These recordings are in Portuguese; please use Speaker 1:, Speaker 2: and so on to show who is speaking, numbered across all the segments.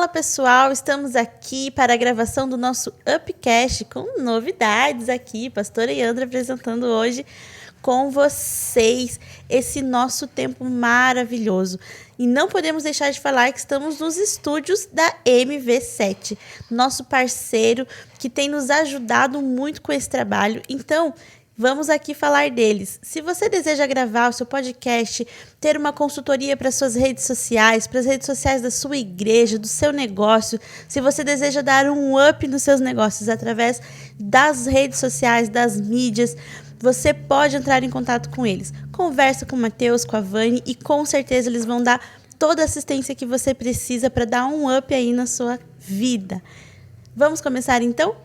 Speaker 1: Fala pessoal, estamos aqui para a gravação do nosso Upcast com novidades aqui. Pastora Yandra apresentando hoje com vocês esse nosso tempo maravilhoso. E não podemos deixar de falar que estamos nos estúdios da MV7, nosso parceiro que tem nos ajudado muito com esse trabalho. Então, vamos aqui falar deles. Se você deseja gravar o seu podcast, ter uma consultoria para suas redes sociais, para as redes sociais da sua igreja, do seu negócio, se você deseja dar um up nos seus negócios através das redes sociais, das mídias, você pode entrar em contato com eles. Conversa com o Matheus, com a Vani e com certeza eles vão dar toda a assistência que você precisa para dar um up aí na sua vida. Vamos começar então?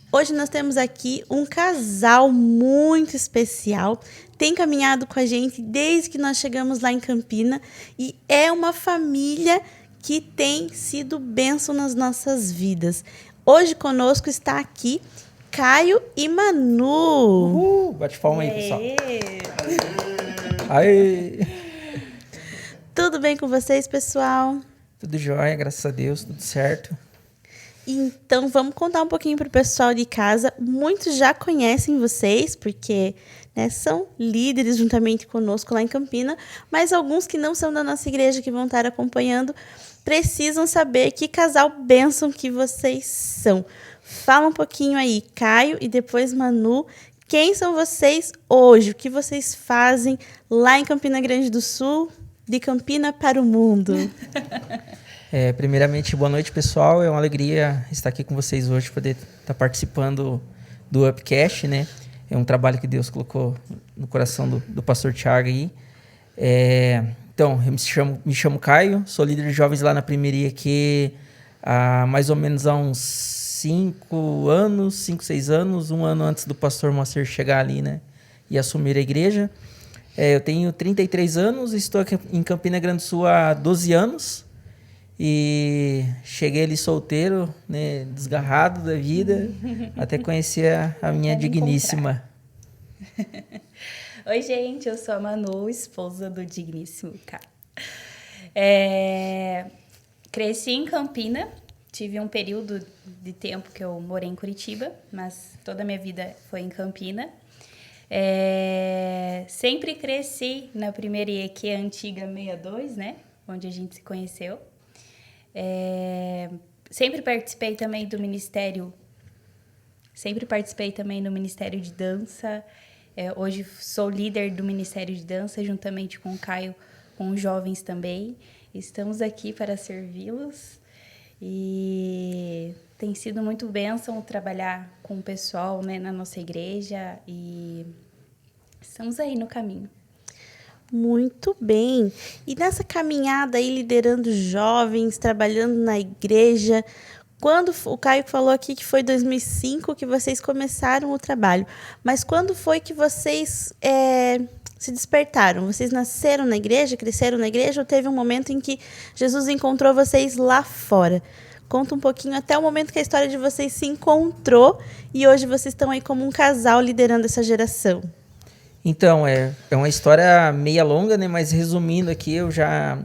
Speaker 1: Hoje nós temos aqui um casal muito especial, tem caminhado com a gente desde que nós chegamos lá em Campina e é uma família que tem sido bênção nas nossas vidas. Hoje conosco está aqui Caio e Manu.
Speaker 2: Bate palma aí, pessoal. Aê!
Speaker 1: Tudo bem com vocês, pessoal?
Speaker 2: Tudo jóia, graças a Deus, tudo certo.
Speaker 1: Então, vamos contar um pouquinho para o pessoal de casa. Muitos já conhecem vocês, porque são líderes juntamente conosco lá em Campina, mas alguns que não são da nossa igreja, que vão estar acompanhando, precisam saber que casal bênção que vocês são. Fala um pouquinho aí, Caio e depois Manu. Quem são vocês hoje? O que vocês fazem lá em Campina Grande do Sul, de Campina para o mundo?
Speaker 2: Primeiramente, boa noite, pessoal. É uma alegria estar aqui com vocês hoje, poder estar participando do Upcast, né? É um trabalho que Deus colocou no coração do pastor Thiago aí. Então, eu me chamo Caio, sou líder de jovens lá na Primeira aqui há mais ou menos há uns 5, 6 anos, um ano antes do pastor Moacir chegar ali, né? E assumir a igreja. Eu tenho 33 anos, estou aqui em Campina Grande do Sul há 12 anos. E cheguei ali solteiro, né, desgarrado da vida, até conhecer a minha digníssima.
Speaker 3: Oi, gente, eu sou a Manu, esposa do digníssimo cara. Cresci em Campina, tive um período de tempo que eu morei em Curitiba, mas toda a minha vida foi em Campina. Sempre cresci na Primeira IEQ antiga 62, né, onde a gente se conheceu. Sempre participei também do Ministério de Dança. Hoje sou líder do Ministério de Dança, juntamente com o Caio, com os jovens também. Estamos aqui para servi-los e tem sido muito bênção trabalhar com o pessoal, né, na nossa igreja e estamos aí no caminho.
Speaker 1: Muito bem. E nessa caminhada aí, liderando jovens, trabalhando na igreja, quando o Caio falou aqui que foi 2005 que vocês começaram o trabalho, mas quando foi que vocês se despertaram? Vocês nasceram na igreja, cresceram na igreja, ou teve um momento em que Jesus encontrou vocês lá fora? Conta um pouquinho até o momento que a história de vocês se encontrou e hoje vocês estão aí como um casal liderando essa geração.
Speaker 2: Então, é uma história meia longa, né? Mas resumindo aqui, eu já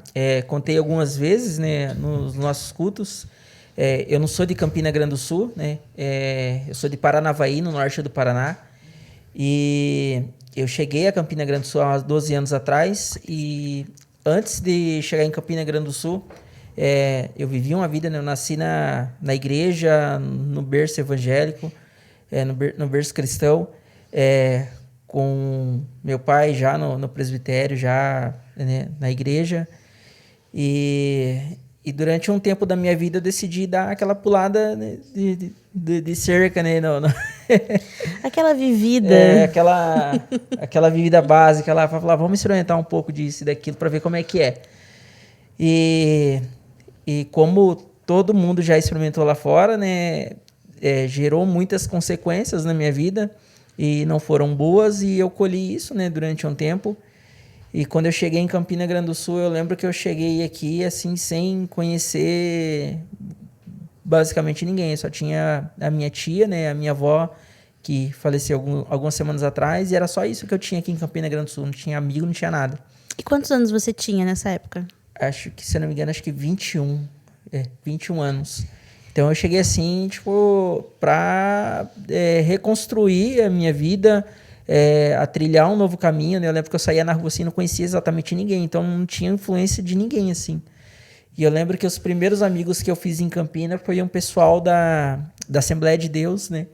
Speaker 2: contei algumas vezes, né, nos nossos cultos. Eu não sou de Campina Grande do Sul, né? Eu sou de Paranavaí, no norte do Paraná. E eu cheguei a Campina Grande do Sul há 12 anos atrás. E antes de chegar em Campina Grande do Sul, eu vivi uma vida, né? Eu nasci na igreja, no berço evangélico, no berço cristão, com meu pai já no presbitério, já, né, na igreja. E durante um tempo da minha vida eu decidi dar aquela pulada, né, de cerca, né?
Speaker 1: Aquela vivida.
Speaker 2: Aquela vivida básica lá, para falar, vamos experimentar um pouco disso e daquilo para ver como é que é. E como todo mundo já experimentou lá fora, né, gerou muitas consequências na minha vida. E não foram boas, e eu colhi isso, né, durante um tempo. E quando eu cheguei em Campina Grande do Sul, eu lembro que eu cheguei aqui assim sem conhecer basicamente ninguém. Eu só tinha a minha tia, né, a minha avó, que faleceu algumas semanas atrás, e era só isso que eu tinha aqui em Campina Grande do Sul. Não tinha amigo, não tinha nada.
Speaker 1: E quantos anos você tinha nessa época?
Speaker 2: Acho que, se eu não me engano, 21. 21 anos. Então eu cheguei assim, tipo, para reconstruir a minha vida, a trilhar um novo caminho, né? Eu lembro que eu saía na rua assim, não conhecia exatamente ninguém, então não tinha influência de ninguém, assim. E eu lembro que os primeiros amigos que eu fiz em Campina foi um pessoal da Assembleia de Deus, né?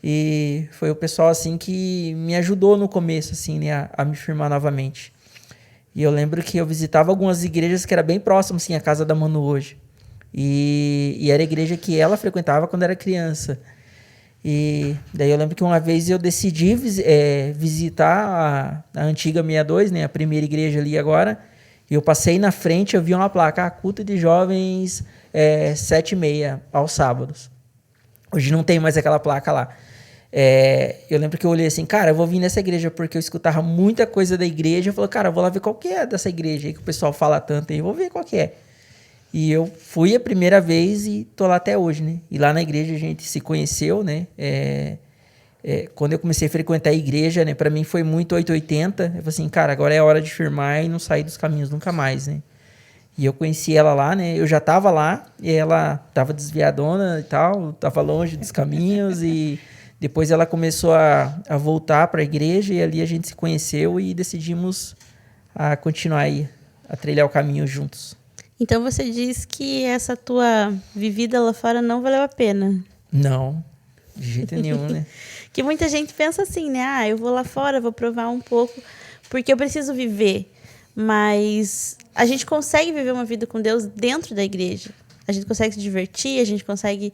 Speaker 2: E foi o pessoal, assim, que me ajudou no começo, assim, né? A me firmar novamente. E eu lembro que eu visitava algumas igrejas que era bem próximas, assim, à casa da Manu hoje. E era a igreja que ela frequentava quando era criança. E daí eu lembro que uma vez eu decidi visitar a antiga 62, né, a primeira igreja ali agora. E eu passei na frente, eu vi uma placa, culto de jovens 7h30 aos sábados. Hoje não tem mais aquela placa lá. Eu lembro que eu olhei assim, cara, eu vou vir nessa igreja porque eu escutava muita coisa da igreja. Eu falei, cara, eu vou lá ver qual que é dessa igreja aí que o pessoal fala tanto aí, eu vou ver qual que é. E eu fui a primeira vez e tô lá até hoje, né? E lá na igreja a gente se conheceu, né? Quando eu comecei a frequentar a igreja, né? Pra mim foi muito 880. Eu falei assim, cara, agora é a hora de firmar e não sair dos caminhos nunca mais, né? E eu conheci ela lá, né? Eu já tava lá e ela tava desviadona e tal, tava longe dos caminhos e depois ela começou a voltar para a igreja e ali a gente se conheceu e decidimos a continuar aí, a trilhar o caminho juntos.
Speaker 1: Então você diz que essa tua vivida lá fora não valeu a pena?
Speaker 2: Não, de jeito nenhum, né?
Speaker 1: Que muita gente pensa assim, né? Ah, eu vou lá fora, vou provar um pouco, porque eu preciso viver. Mas a gente consegue viver uma vida com Deus dentro da igreja. A gente consegue se divertir, a gente consegue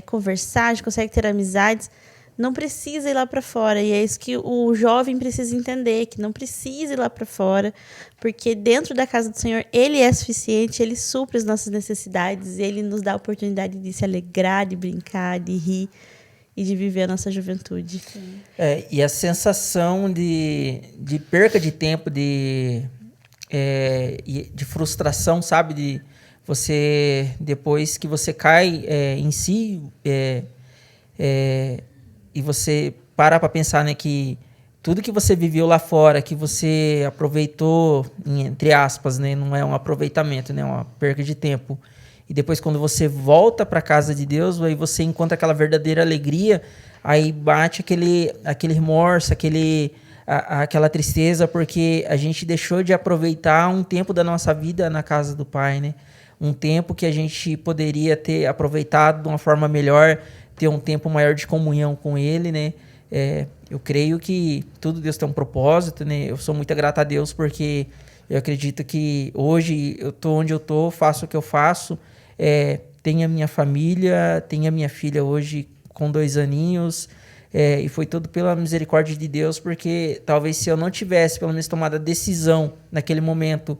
Speaker 1: conversar, a gente consegue ter amizades. Não precisa ir lá para fora. E é isso que o jovem precisa entender, que não precisa ir lá para fora, porque dentro da casa do Senhor, Ele é suficiente, Ele supre as nossas necessidades, Ele nos dá a oportunidade de se alegrar, de brincar, de rir e de viver a nossa juventude.
Speaker 2: E a sensação de perca de tempo, de frustração, sabe? De você, depois que você cai em si, e você para pensar, né, que tudo que você viveu lá fora, que você aproveitou, entre aspas, né, não é um aproveitamento, né, é uma perca de tempo. E depois, quando você volta para a casa de Deus, aí você encontra aquela verdadeira alegria, aí bate aquele remorso, aquela tristeza, porque a gente deixou de aproveitar um tempo da nossa vida na casa do Pai, né? Um tempo que a gente poderia ter aproveitado de uma forma melhor, ter um tempo maior de comunhão com Ele, né? Eu creio que tudo Deus tem um propósito, né? Eu sou muito grato a Deus porque eu acredito que hoje eu tô onde eu tô, faço o que eu faço, tenho a minha família, tenho a minha filha hoje com 2 aninhos, e foi tudo pela misericórdia de Deus, porque talvez se eu não tivesse pelo menos tomado a decisão naquele momento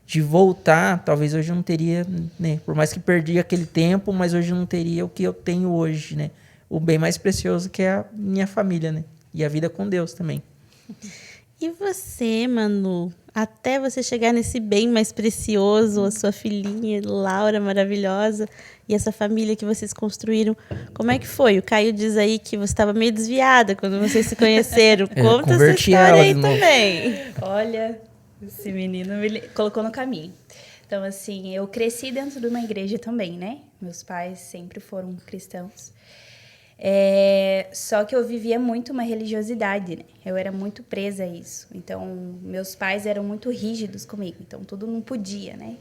Speaker 2: de voltar, talvez hoje eu não teria, né? Por mais que perdi aquele tempo, mas hoje eu não teria o que eu tenho hoje, né? O bem mais precioso que é a minha família, né? E a vida com Deus também.
Speaker 1: E você, Manu, até você chegar nesse bem mais precioso, a sua filhinha, Laura, maravilhosa, e essa família que vocês construíram, como é que foi? O Caio diz aí que você estava meio desviada quando vocês se conheceram. Conta essa história aí também.
Speaker 3: Olha, esse menino me colocou no caminho. Então, assim, eu cresci dentro de uma igreja também, né? Meus pais sempre foram cristãos. Só que eu vivia muito uma religiosidade, né? Eu era muito presa a isso. Então, meus pais eram muito rígidos comigo. Então, tudo não podia, né?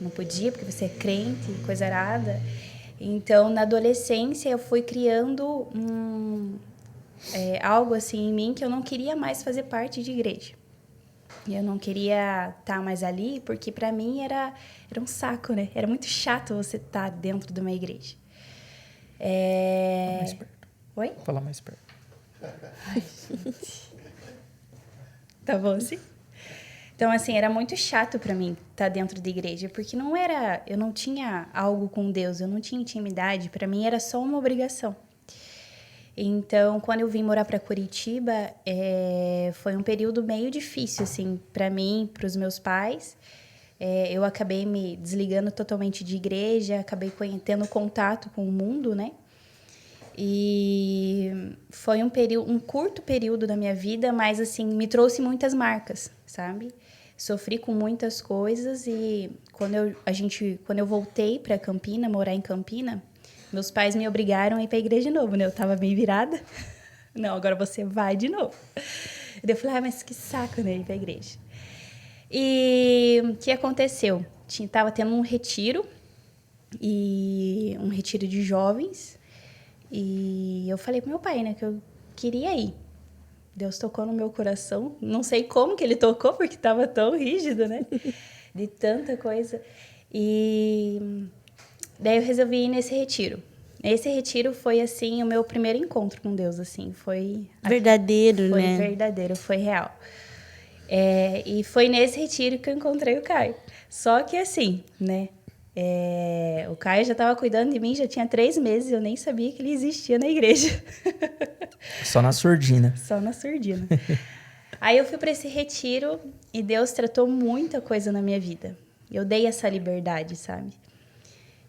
Speaker 3: Não podia porque você é crente, coisa arada. Então, na adolescência, eu fui criando algo assim em mim que eu não queria mais fazer parte de igreja. Eu não queria estar mais ali porque, para mim, era um saco, né? Era muito chato você estar dentro de uma igreja.
Speaker 2: Fala mais perto.
Speaker 3: Oi?
Speaker 2: Fala mais perto.
Speaker 3: Ai, gente. Tá bom assim? Então, assim, era muito chato para mim estar dentro da igreja, porque eu não tinha algo com Deus, eu não tinha intimidade, para mim era só uma obrigação. Então, quando eu vim morar para Curitiba, foi um período meio difícil, assim, para mim, para os meus pais. Eu acabei me desligando totalmente de igreja, acabei tendo contato com o mundo, né? E foi um curto período da minha vida, mas, assim, me trouxe muitas marcas, sabe? Sofri com muitas coisas e quando eu voltei para Campina, morar em Campina, meus pais me obrigaram a ir para a igreja de novo, né? Eu tava bem virada. Não, agora você vai de novo. E eu falei, mas que saco, né? Ir para a igreja. E o que aconteceu? Tava tendo um retiro, um retiro de jovens, e eu falei pro meu pai, né, que eu queria ir. Deus tocou no meu coração, não sei como que ele tocou, porque estava tão rígido, né, de tanta coisa. E daí eu resolvi ir nesse retiro. Esse retiro foi, assim, o meu primeiro encontro com Deus, assim, foi...
Speaker 1: Verdadeiro,
Speaker 3: foi
Speaker 1: né?
Speaker 3: Foi verdadeiro, foi real. E foi nesse retiro que eu encontrei o Caio. Só que assim, né? O Caio já estava cuidando de mim, já tinha 3 meses, eu nem sabia que ele existia na igreja.
Speaker 2: Só na surdina.
Speaker 3: Só na surdina. Aí eu fui para esse retiro e Deus tratou muita coisa na minha vida. Eu dei essa liberdade, sabe?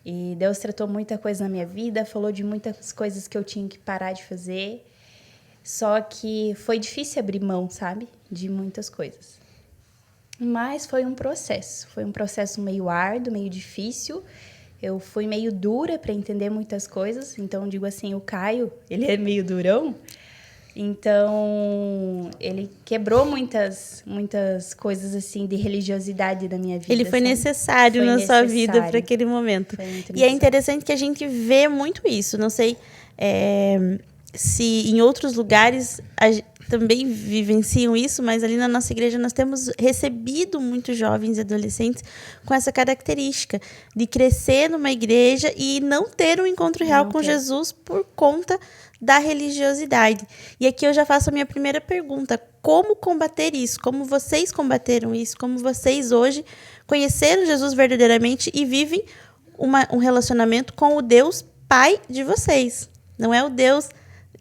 Speaker 3: E Deus tratou muita coisa na minha vida, falou de muitas coisas que eu tinha que parar de fazer. Só que foi difícil abrir mão, sabe? De muitas coisas. Mas foi um processo meio árduo, meio difícil. Eu fui meio dura para entender muitas coisas. Então, digo assim, o Caio, ele é meio durão. Então, ele quebrou muitas coisas assim de religiosidade da minha vida.
Speaker 1: Ele foi necessário na sua vida para aquele momento. E é interessante que a gente vê muito isso. Não sei se em outros lugares também vivenciam isso, mas ali na nossa igreja nós temos recebido muitos jovens e adolescentes com essa característica de crescer numa igreja e não ter um encontro real com Jesus por conta da religiosidade. E aqui eu já faço a minha primeira pergunta: como combater isso? Como vocês combateram isso? Como vocês hoje conheceram Jesus verdadeiramente e vivem um relacionamento com o Deus Pai de vocês? Não é o Deus,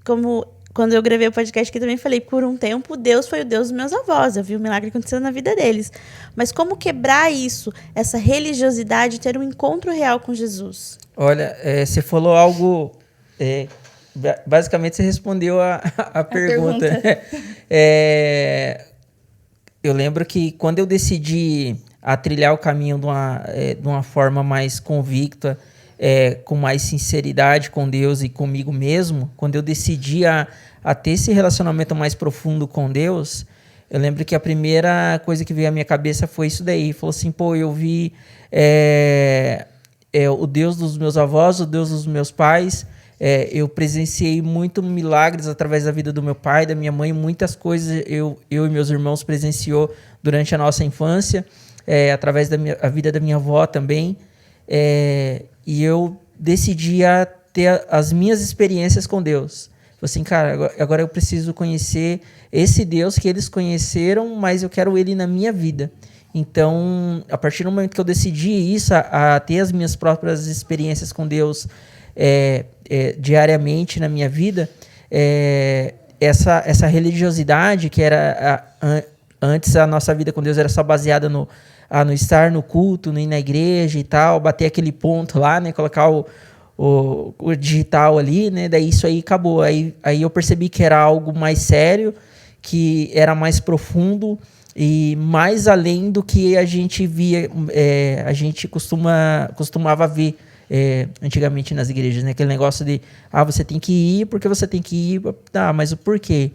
Speaker 1: como quando eu gravei o podcast aqui também falei, por um tempo Deus foi o Deus dos meus avós, eu vi o milagre acontecendo na vida deles. Mas como quebrar isso, essa religiosidade, ter um encontro real com Jesus?
Speaker 2: Olha, você falou algo... basicamente você respondeu a pergunta. Eu lembro que quando eu decidi a trilhar o caminho de uma forma mais convicta, com mais sinceridade com Deus e comigo mesmo, quando eu decidi a ter esse relacionamento mais profundo com Deus, eu lembro que a primeira coisa que veio à minha cabeça foi isso daí. Falou assim, eu vi o Deus dos meus avós, o Deus dos meus pais. Eu presenciei muitos milagres através da vida do meu pai, da minha mãe, muitas coisas eu e meus irmãos presenciou durante a nossa infância, através da vida da minha avó também. E eu decidi a ter as minhas experiências com Deus. Falei assim, cara, agora eu preciso conhecer esse Deus que eles conheceram, mas eu quero ele na minha vida. Então, a partir do momento que eu decidi isso, a ter as minhas próprias experiências com Deus diariamente na minha vida, essa religiosidade que era antes a nossa vida com Deus era só baseada no estar no culto, no ir na igreja e tal, bater aquele ponto lá, né, colocar o digital ali, né, daí isso aí acabou. Aí eu percebi que era algo mais sério, que era mais profundo e mais além do que a gente via, a gente costumava ver antigamente nas igrejas, né, aquele negócio de você tem que ir porque você tem que ir, mas o porquê?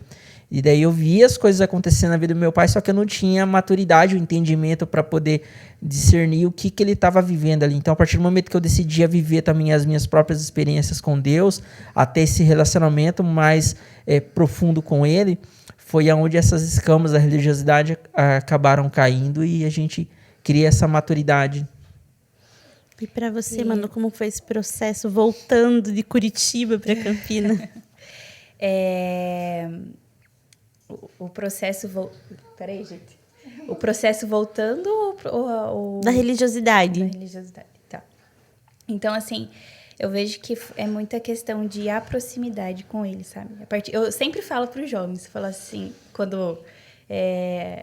Speaker 2: E daí eu via as coisas acontecendo na vida do meu pai, só que eu não tinha maturidade, o entendimento para poder discernir o que ele estava vivendo ali. Então, a partir do momento que eu decidi viver também as minhas próprias experiências com Deus, até esse relacionamento mais profundo com Ele, foi onde essas escamas da religiosidade acabaram caindo e a gente cria essa maturidade.
Speaker 1: E para você, Manu, como foi esse processo voltando de Curitiba para Campina?
Speaker 3: O processo... Peraí, gente. O processo voltando ou...
Speaker 1: Da religiosidade.
Speaker 3: Da religiosidade, tá. Então, assim, eu vejo que é muita questão de a proximidade com ele, sabe? Eu sempre falo para os jovens, falo assim, quando...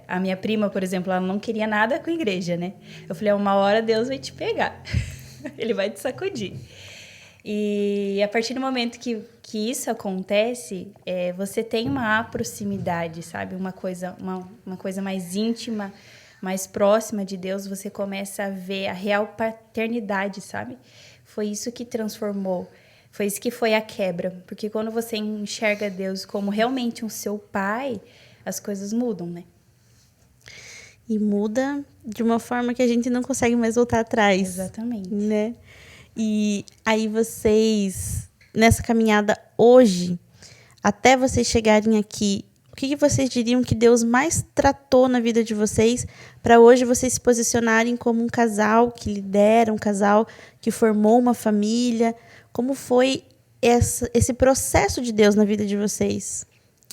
Speaker 3: a minha prima, por exemplo, ela não queria nada com a igreja, né? Eu falei, uma hora Deus vai te pegar. Ele vai te sacudir. E a partir do momento que isso acontece, você tem uma proximidade, sabe? Uma coisa mais íntima, mais próxima de Deus, você começa a ver a real paternidade, sabe? Foi isso que transformou, foi isso que foi a quebra. Porque quando você enxerga Deus como realmente um seu pai, as coisas mudam, né?
Speaker 1: E muda de uma forma que a gente não consegue mais voltar atrás.
Speaker 3: Exatamente.
Speaker 1: Né? E aí vocês, nessa caminhada hoje, até vocês chegarem aqui, o que vocês diriam que Deus mais tratou na vida de vocês para hoje vocês se posicionarem como um casal que lidera, um casal que formou uma família? Como foi esse processo de Deus na vida de vocês?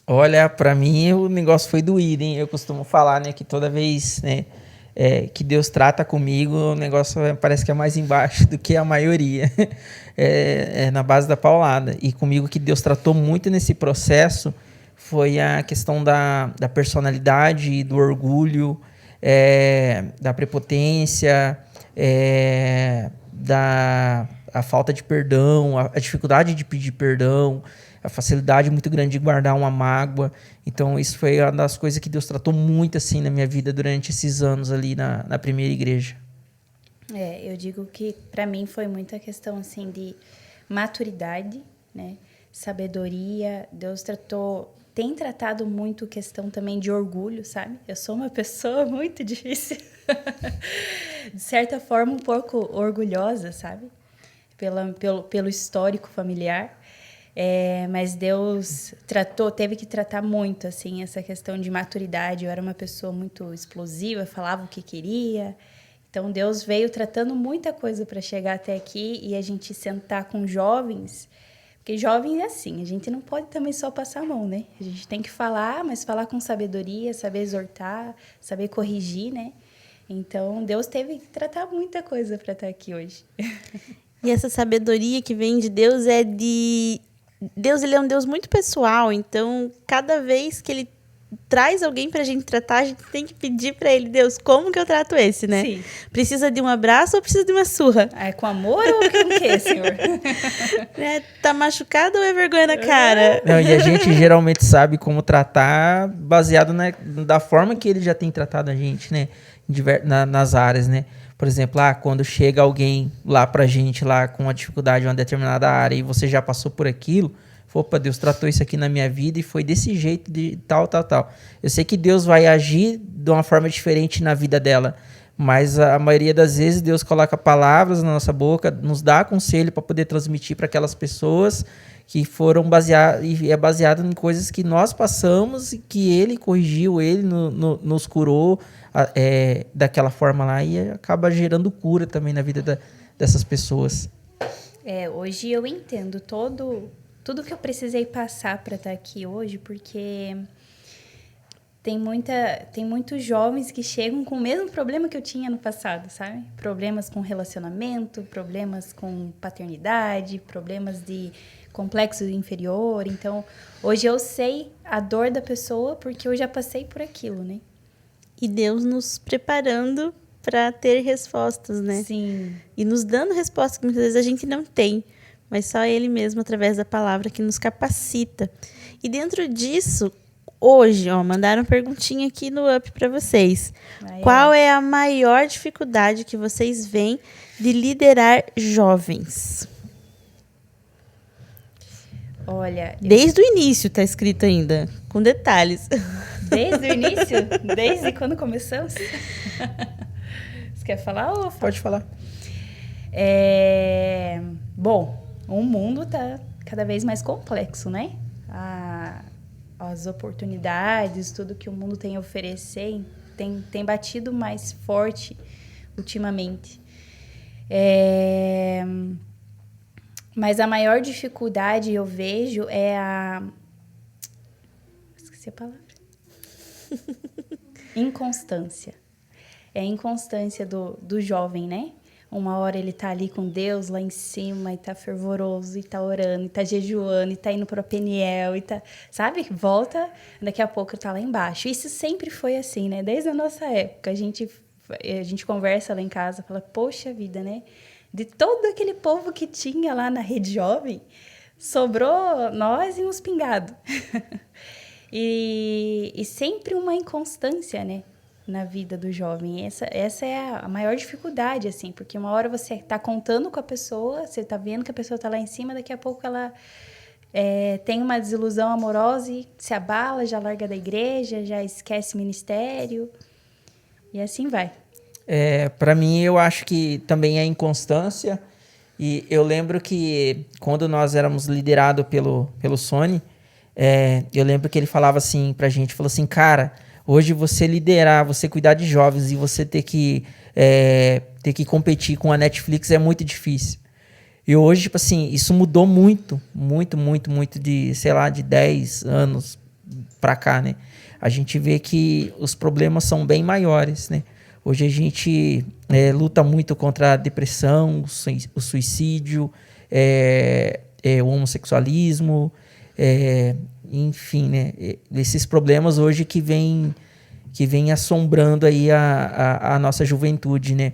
Speaker 2: Olha, pra mim o negócio foi doído, hein? Eu costumo falar, né, que toda vez, né, que Deus trata comigo, o negócio parece que é mais embaixo do que a maioria. É na base da paulada. E comigo que Deus tratou muito nesse processo foi a questão da personalidade, do orgulho, da prepotência, a falta de perdão, a dificuldade de pedir perdão, a facilidade muito grande de guardar uma mágoa. Então, isso foi uma das coisas que Deus tratou muito assim na minha vida durante esses anos ali na primeira igreja.
Speaker 3: Eu digo que para mim foi muita questão assim de maturidade, né? Sabedoria. Deus tem tratado muito questão também de orgulho, sabe? Eu sou uma pessoa muito difícil, de certa forma um pouco orgulhosa, sabe? Pelo histórico familiar. Mas Deus teve que tratar muito assim essa questão de maturidade. Eu era uma pessoa muito explosiva, falava o que queria. Então Deus veio tratando muita coisa para chegar até aqui e a gente sentar com jovens, porque jovem é assim, a gente não pode também só passar a mão, né? A gente tem que falar, mas falar com sabedoria, saber exortar, saber corrigir, né? Então Deus teve que tratar muita coisa para estar aqui hoje.
Speaker 1: E essa sabedoria que vem de Deus Deus, ele é um Deus muito pessoal, então cada vez que ele traz alguém pra gente tratar, a gente tem que pedir pra ele, Deus, como que eu trato esse, né?
Speaker 3: Sim.
Speaker 1: Precisa de um abraço ou precisa de uma surra?
Speaker 3: É com amor ou com o quê, Senhor?
Speaker 1: Tá machucado ou é vergonha na cara?
Speaker 2: Não, e a gente geralmente sabe como tratar baseado da forma que ele já tem tratado a gente, né? Nas áreas, né? Por exemplo, quando chega alguém lá pra gente lá com uma dificuldade em uma determinada área e você já passou por aquilo, opa, Deus tratou isso aqui na minha vida e foi desse jeito, de tal. Eu sei que Deus vai agir de uma forma diferente na vida dela, mas a maioria das vezes Deus coloca palavras na nossa boca, nos dá conselho para poder transmitir para aquelas pessoas que foram baseado em coisas que nós passamos e que Ele corrigiu, Ele nos curou daquela forma lá e acaba gerando cura também na vida dessas pessoas.
Speaker 3: Hoje eu entendo tudo que eu precisei passar para estar aqui hoje, porque tem muitos jovens que chegam com o mesmo problema que eu tinha no passado, sabe? Problemas com relacionamento, problemas com paternidade, problemas de complexo inferior. Então, hoje eu sei a dor da pessoa porque eu já passei por aquilo, né?
Speaker 1: E Deus nos preparando para ter respostas, né?
Speaker 3: Sim.
Speaker 1: E nos dando respostas que muitas vezes a gente não tem, mas só Ele mesmo, através da palavra, que nos capacita. E dentro disso, hoje, mandaram perguntinha aqui no Up para vocês. Qual é a maior dificuldade que vocês veem de liderar jovens?
Speaker 3: Olha...
Speaker 1: Desde o início tá escrito ainda, com detalhes.
Speaker 3: Desde o início? Desde quando começamos? Você quer falar ou...
Speaker 2: Pode falar.
Speaker 3: Bom, o mundo está cada vez mais complexo, né? As oportunidades, tudo que o mundo tem a oferecer, tem batido mais forte ultimamente. Mas a maior dificuldade eu vejo é esqueci a palavra. Inconstância. É a inconstância do jovem, né? Uma hora ele tá ali com Deus lá em cima e tá fervoroso, e tá orando, e tá jejuando, e tá indo pro Peniel, e tá... Sabe? Volta, daqui a pouco tá lá embaixo. Isso sempre foi assim, né? Desde a nossa época. A gente conversa lá em casa, fala, poxa vida, né? De todo aquele povo que tinha lá na Rede Jovem, sobrou nós e uns pingados. E sempre uma inconstância, né? na vida do jovem. Essa é a maior dificuldade, assim, porque uma hora você está contando com a pessoa, você está vendo que a pessoa está lá em cima, daqui a pouco ela tem uma desilusão amorosa e se abala, já larga da igreja, já esquece ministério, e assim vai.
Speaker 2: Para mim, eu acho que também é inconstância. E eu lembro que quando nós éramos liderados pelo Sony, eu lembro que ele falava assim pra gente, falou assim, cara, hoje você liderar, você cuidar de jovens e você ter que competir com a Netflix é muito difícil. E hoje, tipo assim, isso mudou muito, muito, muito, muito de, sei lá, de 10 anos pra cá, né? A gente vê que os problemas são bem maiores, né? Hoje a gente luta muito contra a depressão, o suicídio, o homossexualismo, enfim, né? Esses problemas hoje que vem assombrando aí a nossa juventude, né?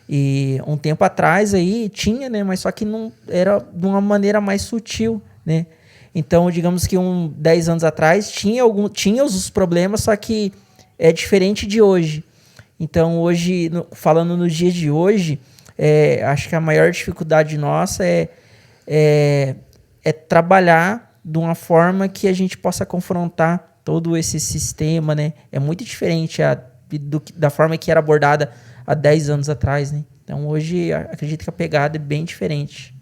Speaker 2: E um tempo atrás aí tinha, né? Mas só que não era de uma maneira mais sutil, né? Então, digamos que 10 anos atrás tinha os problemas, só que é diferente de hoje. Então, hoje, falando nos dias de hoje, acho que a maior dificuldade nossa é trabalhar de uma forma que a gente possa confrontar todo esse sistema, né? É muito diferente da forma que era abordada há 10 anos atrás, né? Então, hoje, acredito que a pegada é bem diferente.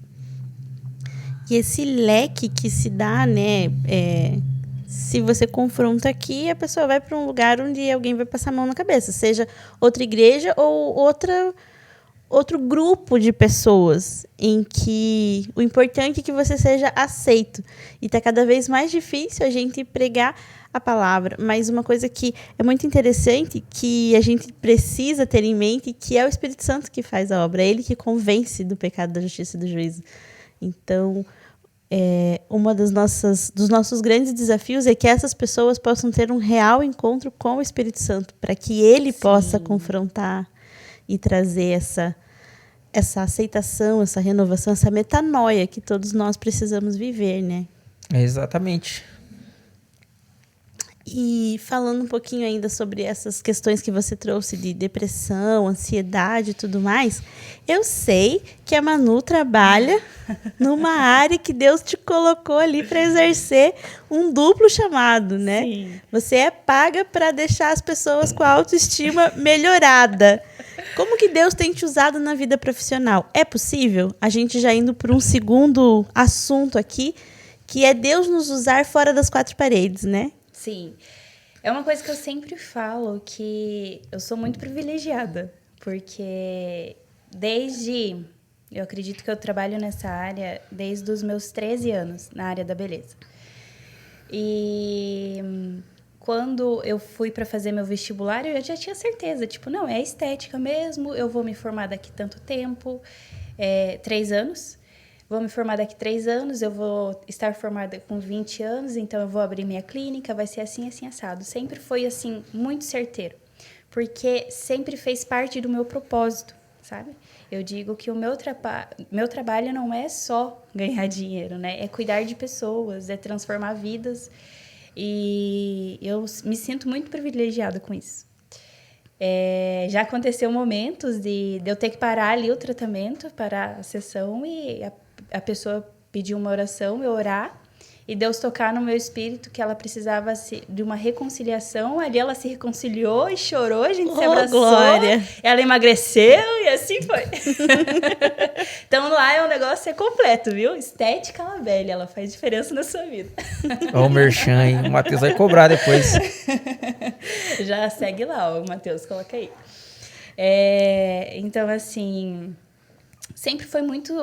Speaker 1: E esse leque que se dá, né? Se você confronta aqui, a pessoa vai para um lugar onde alguém vai passar a mão na cabeça, seja outra igreja ou outro grupo de pessoas, em que o importante é que você seja aceito. E está cada vez mais difícil a gente pregar a palavra. Mas uma coisa que é muito interessante, que a gente precisa ter em mente, que é o Espírito Santo que faz a obra, é ele que convence do pecado, da justiça e do juízo. Então, uma dos nossos grandes desafios é que essas pessoas possam ter um real encontro com o Espírito Santo, para que ele possa confrontar e trazer essa aceitação, essa renovação, essa metanoia que todos nós precisamos viver, né?
Speaker 2: Exatamente.
Speaker 1: E falando um pouquinho ainda sobre essas questões que você trouxe de depressão, ansiedade e tudo mais, eu sei que a Manu trabalha numa área que Deus te colocou ali para exercer um duplo chamado, né?
Speaker 3: Sim.
Speaker 1: Você é paga para deixar as pessoas com a autoestima melhorada. Como que Deus tem te usado na vida profissional? É possível? A gente já indo para um segundo assunto aqui, que é Deus nos usar fora das quatro paredes, né?
Speaker 3: Sim. É uma coisa que eu sempre falo, que eu sou muito privilegiada, porque eu acredito que eu trabalho nessa área desde os meus 13 anos, na área da beleza. E quando eu fui para fazer meu vestibular, eu já tinha certeza, não, é estética mesmo, eu vou me formar daqui tanto tempo, 3 anos. Vou me formar daqui 3 anos, eu vou estar formada com 20 anos, então eu vou abrir minha clínica, vai ser assim, assim, assado. Sempre foi, assim, muito certeiro, porque sempre fez parte do meu propósito, sabe? Eu digo que o meu trabalho não é só ganhar dinheiro, né? É cuidar de pessoas, é transformar vidas, e eu me sinto muito privilegiada com isso. Já aconteceu momentos de eu ter que parar ali o tratamento, parar a sessão, e a pessoa pedir uma oração, eu orar, e Deus tocar no meu espírito que ela precisava de uma reconciliação. Ali ela se reconciliou e chorou, a gente se abraçou,
Speaker 1: glória.
Speaker 3: Ela emagreceu e assim foi. Então lá o negócio é completo, viu? Estética Labelle, ela faz diferença na sua vida.
Speaker 2: Ó o merchan, hein? O Matheus vai cobrar depois.
Speaker 3: Já segue lá, o Matheus, coloca aí. Então, assim, sempre foi muito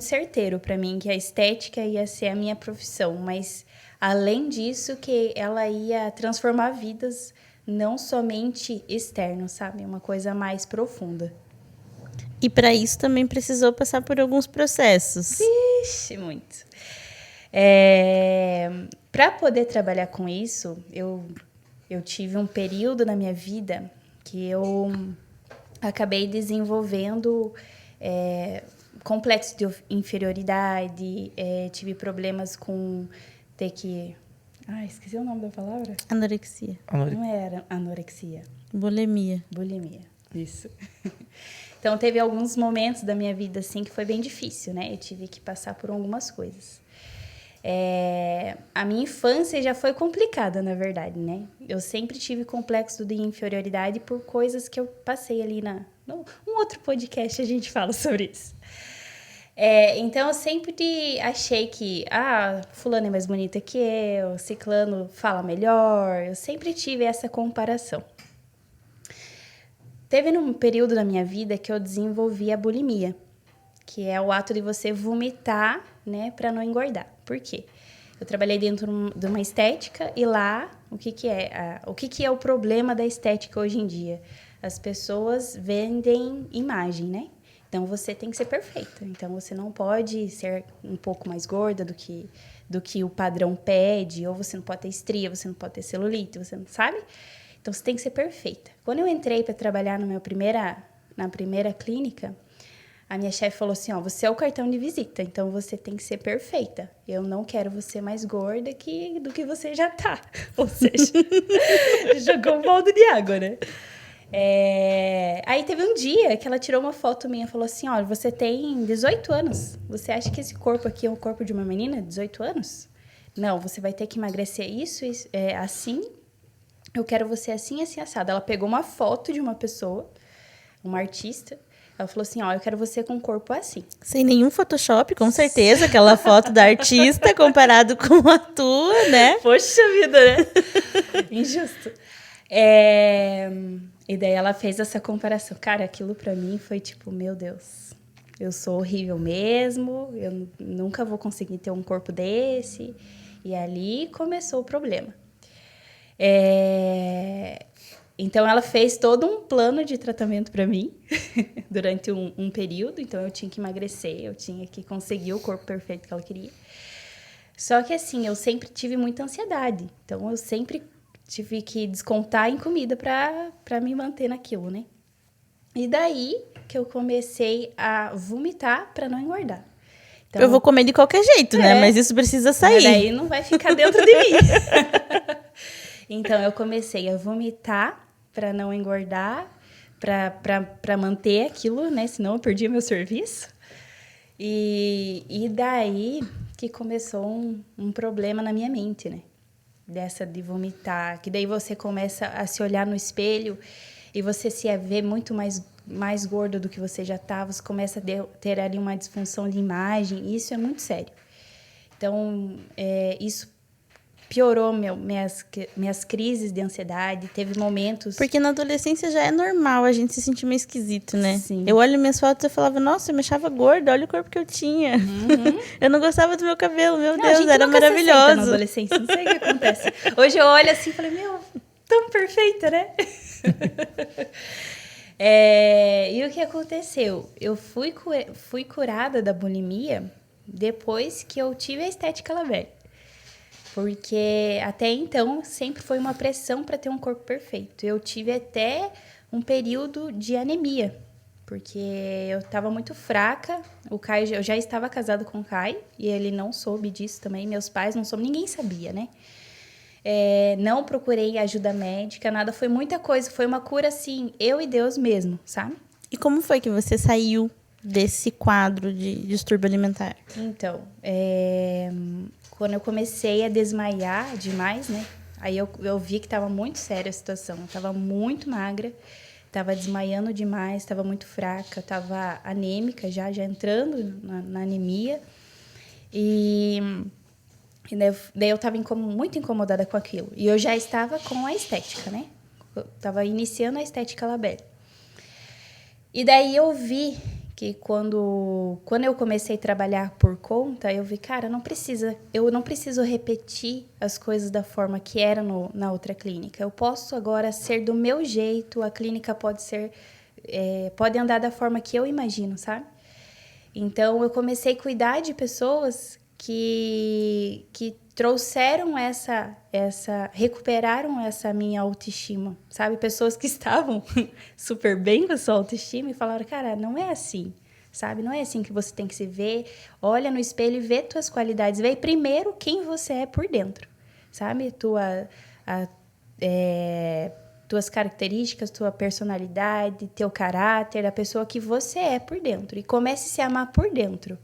Speaker 3: certeiro para mim que a estética ia ser a minha profissão, mas além disso que ela ia transformar vidas, não somente externo, sabe? Uma coisa mais profunda.
Speaker 1: E para isso também precisou passar por alguns processos.
Speaker 3: Ixi, muito. Para poder trabalhar com isso, eu tive um período na minha vida que eu acabei desenvolvendo complexo de inferioridade, tive problemas com ter que Esqueci o nome da palavra.
Speaker 1: Anorexia.
Speaker 3: Não era anorexia.
Speaker 1: Bulimia.
Speaker 3: Bulimia. Isso. Então, teve alguns momentos da minha vida, assim, que foi bem difícil, né? Eu tive que passar por algumas coisas. A minha infância já foi complicada, na verdade, né? Eu sempre tive complexo de inferioridade por coisas que eu passei ali num outro podcast a gente fala sobre isso. Então, eu sempre achei que, fulano é mais bonita que eu, ciclano fala melhor. Eu sempre tive essa comparação. Teve um período da minha vida que eu desenvolvi a bulimia, que é o ato de você vomitar, né, para não engordar. Por quê? Eu trabalhei dentro de uma estética e lá, o que é o problema da estética hoje em dia? As pessoas vendem imagem, né? Então, você tem que ser perfeita. Então, você não pode ser um pouco mais gorda do que o padrão pede, ou você não pode ter estria, você não pode ter celulite, você não sabe? Então, você tem que ser perfeita. Quando eu entrei para trabalhar na primeira clínica, a minha chefe falou assim, você é o cartão de visita, então você tem que ser perfeita. Eu não quero você mais gorda do que você já tá. Ou seja, jogou um balde de água, né? Aí teve um dia que ela tirou uma foto minha e falou assim, você tem 18 anos. Você acha que esse corpo aqui é o corpo de uma menina de 18 anos? Não, você vai ter que emagrecer isso assim. Eu quero você assim, assim, assado. Ela pegou uma foto de uma pessoa, uma artista. Ela falou assim, eu quero você com um corpo assim.
Speaker 1: Sem nenhum Photoshop, com certeza. Aquela foto da artista comparado com a tua, né?
Speaker 3: Poxa vida, né? Injusto. E daí ela fez essa comparação. Cara, aquilo pra mim foi tipo, meu Deus, eu sou horrível mesmo, eu nunca vou conseguir ter um corpo desse. E ali começou o problema. Então, ela fez todo um plano de tratamento para mim durante um período. Então, eu tinha que emagrecer, eu tinha que conseguir o corpo perfeito que ela queria. Só que, assim, eu sempre tive muita ansiedade. Então, eu sempre tive que descontar em comida para me manter naquilo, né? E daí que eu comecei a vomitar para não engordar. Então,
Speaker 1: eu vou comer de qualquer jeito, né? Mas isso precisa sair.
Speaker 3: Mas daí não vai ficar dentro de mim. Então, eu comecei a vomitar para não engordar, para manter aquilo, né? Senão eu perdia meu serviço. E daí que começou um problema na minha mente, né? Dessa de vomitar. Que daí você começa a se olhar no espelho e você se vê muito mais gordo do que você já tá. Você começa a ter ali uma disfunção de imagem. E isso é muito sério. Então, isso piorou minhas crises de ansiedade, teve momentos...
Speaker 1: Porque na adolescência já é normal a gente se sentir meio esquisito, né?
Speaker 3: Sim.
Speaker 1: Eu olho minhas fotos e falava, nossa, eu me achava gorda, olha o corpo que eu tinha.
Speaker 3: Uhum.
Speaker 1: Eu não gostava do meu cabelo, meu
Speaker 3: Não,
Speaker 1: Deus, era maravilhoso.
Speaker 3: Na adolescência, não sei o que acontece. Hoje eu olho assim e falei, tão perfeita, né? E o que aconteceu? Eu fui curada da bulimia depois que eu tive a estética Labelle. Porque até então sempre foi uma pressão para ter um corpo perfeito. Eu tive até um período de anemia, porque eu estava muito fraca. O Caio, eu já estava casada com o Caio e ele não soube disso também. Meus pais não souberam, ninguém sabia, né? Não procurei ajuda médica, nada. Foi muita coisa, foi uma cura assim, eu e Deus mesmo, sabe?
Speaker 1: E como foi que você saiu desse quadro de distúrbio alimentar?
Speaker 3: Então, quando eu comecei a desmaiar demais, né? Aí eu vi que estava muito séria a situação. Eu estava muito magra, estava desmaiando demais, estava muito fraca, estava anêmica já entrando na anemia. E daí eu estava muito incomodada com aquilo. E eu já estava com a estética, né? Eu estava iniciando a estética Labelle. E daí eu vi que quando eu comecei a trabalhar por conta, eu vi, cara, eu não preciso repetir as coisas da forma que era na outra clínica. Eu posso agora ser do meu jeito, a clínica pode andar da forma que eu imagino, sabe? Então, eu comecei a cuidar de pessoas que trouxeram recuperaram essa minha autoestima, sabe? Pessoas que estavam super bem com a sua autoestima e falaram, cara, não é assim, sabe? Não é assim que você tem que se ver. Olha no espelho e vê tuas qualidades. Vê primeiro quem você é por dentro, sabe? Tuas características, tua personalidade, teu caráter, a pessoa que você é por dentro. E comece a se amar por dentro.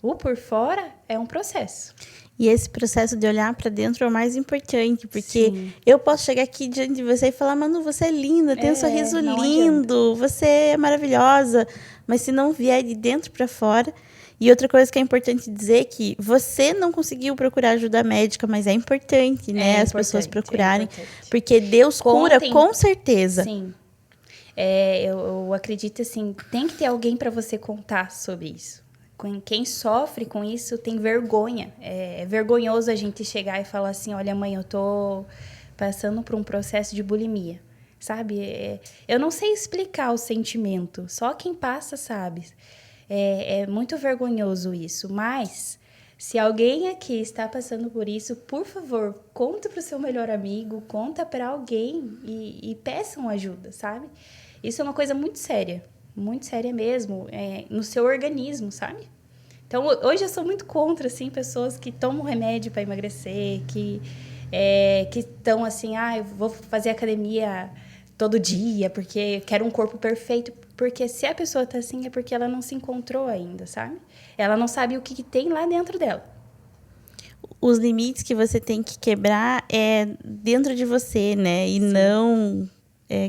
Speaker 3: O por fora é um processo.
Speaker 1: E esse processo de olhar para dentro é o mais importante, porque
Speaker 3: Sim.
Speaker 1: eu posso chegar aqui diante de você e falar, Manu, você é linda, tem um sorriso
Speaker 3: não
Speaker 1: lindo, você é maravilhosa, mas se não vier de dentro para fora. E outra coisa que é importante dizer é que você não conseguiu procurar ajuda médica, mas é importante, né, as pessoas procurarem, porque Deus cura com certeza.
Speaker 3: Sim. Eu acredito assim, tem que ter alguém para você contar sobre isso. Quem sofre com isso tem vergonha. É vergonhoso a gente chegar e falar assim, olha, mãe, eu tô passando por um processo de bulimia, sabe? Eu não sei explicar o sentimento, só quem passa sabe. É muito vergonhoso isso, mas se alguém aqui está passando por isso, por favor, conta para o seu melhor amigo, conta para alguém e peçam ajuda, sabe? Isso é uma coisa muito séria mesmo, no seu organismo, sabe? Então, hoje eu sou muito contra, assim, pessoas que tomam remédio para emagrecer, que estão assim, eu vou fazer academia todo dia porque quero um corpo perfeito. Porque se a pessoa está assim, é porque ela não se encontrou ainda, sabe? Ela não sabe o que tem lá dentro dela.
Speaker 1: Os limites que você tem que quebrar é dentro de você, né? E não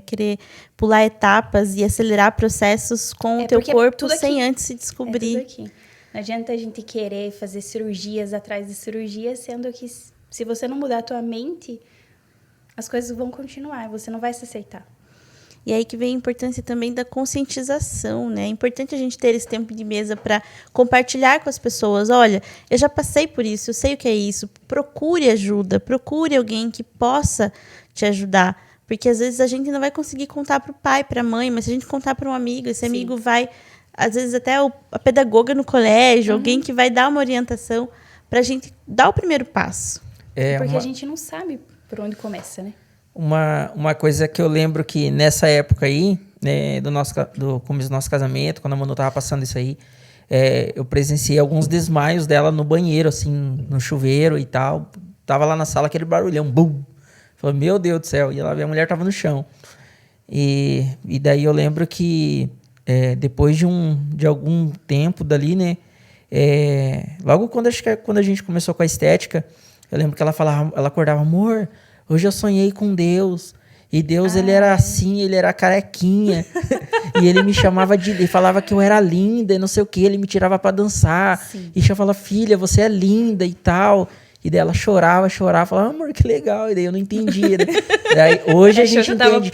Speaker 1: querer pular etapas e acelerar processos com o teu corpo sem antes se descobrir.
Speaker 3: É tudo aqui. Não adianta a gente querer fazer cirurgias atrás de cirurgias, sendo que se você não mudar a tua mente, as coisas vão continuar, você não vai se aceitar.
Speaker 1: E aí que vem a importância também da conscientização, né? É importante a gente ter esse tempo de mesa para compartilhar com as pessoas. Olha, eu já passei por isso, eu sei o que é isso. Procure ajuda, procure alguém que possa te ajudar. Porque às vezes a gente não vai conseguir contar para o pai, para a mãe, mas se a gente contar para um amigo, esse amigo vai, às vezes até a pedagoga no colégio, alguém que vai dar uma orientação para a gente dar o primeiro passo.
Speaker 3: Porque a gente não sabe por onde começa, né?
Speaker 2: Uma coisa que eu lembro que nessa época aí, né, do começo do nosso casamento, quando a Manu tava passando isso aí, eu presenciei alguns desmaios dela no banheiro, assim, no chuveiro e tal. Tava lá na sala aquele barulhão, bum! Falei, meu Deus do céu, e a mulher tava no chão. E daí eu lembro que depois de algum tempo dali, né, logo quando a gente começou com a estética, eu lembro que ela acordava, amor, hoje eu sonhei com Deus. E Deus, ele era assim, ele era carequinha. E ele me chamava ele falava que eu era linda e não sei o que. Ele me tirava pra dançar. Sim. E já falava, filha, você é linda e tal. E daí ela chorava, falava, amor, que legal. E daí eu não entendia. Né? Daí, hoje a gente entende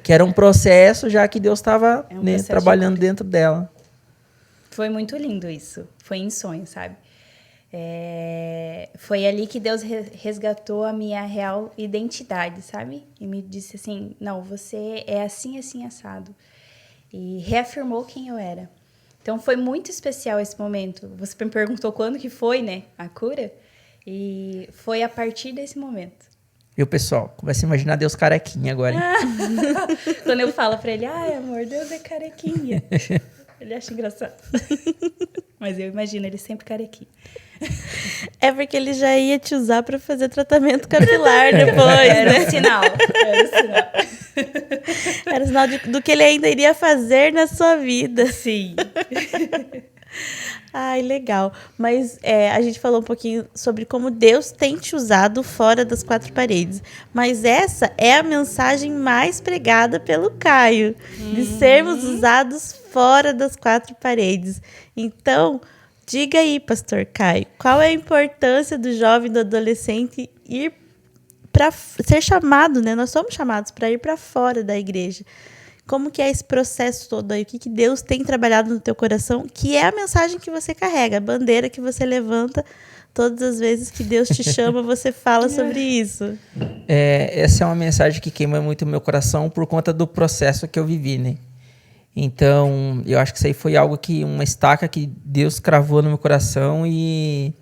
Speaker 2: que era um processo, já que Deus estava trabalhando dentro dela.
Speaker 3: Foi muito lindo isso. Foi em sonho, sabe? Foi ali que Deus resgatou a minha real identidade, sabe? E me disse assim, não, você é assim, assim, assado. E reafirmou quem eu era. Então, foi muito especial esse momento. Você me perguntou quando que foi, né? A cura. E foi a partir desse momento.
Speaker 2: Viu, pessoal? Começa a imaginar Deus carequinha agora.
Speaker 3: Quando eu falo pra ele, amor, Deus é carequinha. Ele acha engraçado. Mas eu imagino ele sempre carequinha.
Speaker 1: É porque ele já ia te usar para fazer tratamento capilar depois,
Speaker 3: Era um sinal.
Speaker 1: Era um sinal do que ele ainda iria fazer na sua vida.
Speaker 3: Sim.
Speaker 1: Ai, legal. Mas a gente falou um pouquinho sobre como Deus tem te usado fora das quatro paredes. Mas essa é a mensagem mais pregada pelo Caio. De sermos usados fora das quatro paredes. Então, diga aí, pastor Caio, qual é a importância do jovem, do adolescente ir para ser chamado, né? Nós somos chamados para ir para fora da igreja. Como que é esse processo todo aí? O que Deus tem trabalhado no teu coração? Que é a mensagem que você carrega, a bandeira que você levanta todas as vezes que Deus te chama, você fala sobre isso.
Speaker 2: Essa é uma mensagem que queima muito o meu coração por conta do processo que eu vivi, né? Então, eu acho que isso aí foi uma estaca que Deus cravou no meu coração e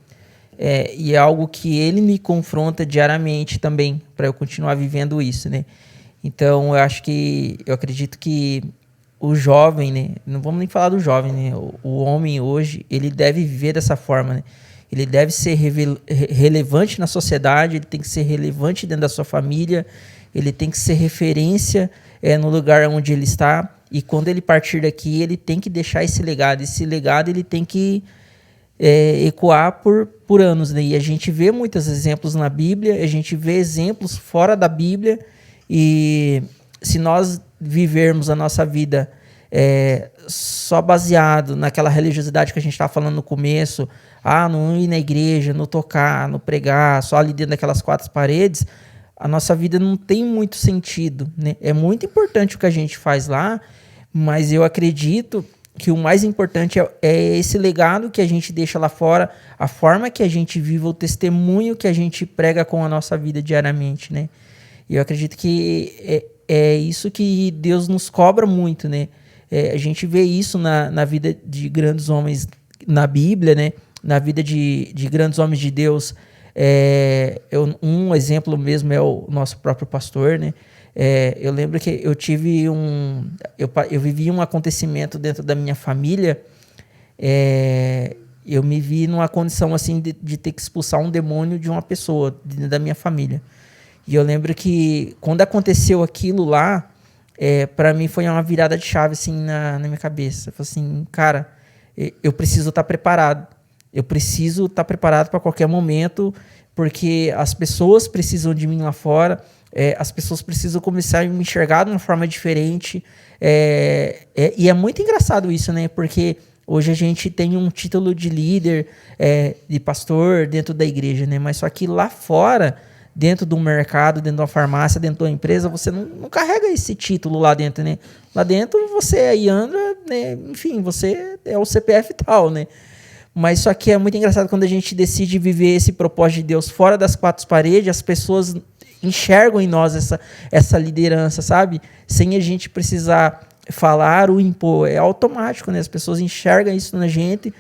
Speaker 2: é algo que Ele me confronta diariamente também, para eu continuar vivendo isso, né? Então, eu acredito que o jovem, né? Não vamos nem falar do jovem, né? O homem hoje, ele deve viver dessa forma, né? ele deve ser relevante na sociedade, ele tem que ser relevante dentro da sua família, ele tem que ser referência no lugar onde ele está, e quando ele partir daqui, ele tem que deixar esse legado. Esse legado ele tem que ecoar por anos, né? E a gente vê muitos exemplos na Bíblia, a gente vê exemplos fora da Bíblia, e se nós vivermos a nossa vida só baseado naquela religiosidade que a gente estava falando no começo, não ir na igreja, não tocar, não pregar, só ali dentro daquelas 4 paredes, a nossa vida não tem muito sentido, né? É muito importante o que a gente faz lá, mas eu acredito que o mais importante é esse legado que a gente deixa lá fora, a forma que a gente vive, o testemunho que a gente prega com a nossa vida diariamente, né? E eu acredito que é isso que Deus nos cobra muito, né? A gente vê isso na vida de grandes homens na Bíblia, né? Na vida de grandes homens de Deus. Um exemplo mesmo é o nosso próprio pastor, né? Eu lembro que eu tive eu vivi um acontecimento dentro da minha família. Eu me vi numa condição assim de ter que expulsar um demônio de uma pessoa dentro da minha família. E eu lembro que quando aconteceu aquilo lá, para mim foi uma virada de chave assim na minha cabeça. Eu falei assim, cara, eu preciso estar preparado. Eu preciso estar preparado para qualquer momento, porque as pessoas precisam de mim lá fora, as pessoas precisam começar a me enxergar de uma forma diferente. E é muito engraçado isso, né? Porque hoje a gente tem um título de líder, de pastor dentro da igreja, né? Mas só que lá fora, dentro do mercado, dentro de uma farmácia, dentro de uma empresa, você não carrega esse título lá dentro, né? Lá dentro você é Iandra, né? Enfim, você é o CPF tal, né? Mas só que é muito engraçado quando a gente decide viver esse propósito de Deus fora das 4 paredes, as pessoas enxergam em nós essa liderança, sabe? Sem a gente precisar falar ou impor. É automático, né? As pessoas enxergam isso na gente.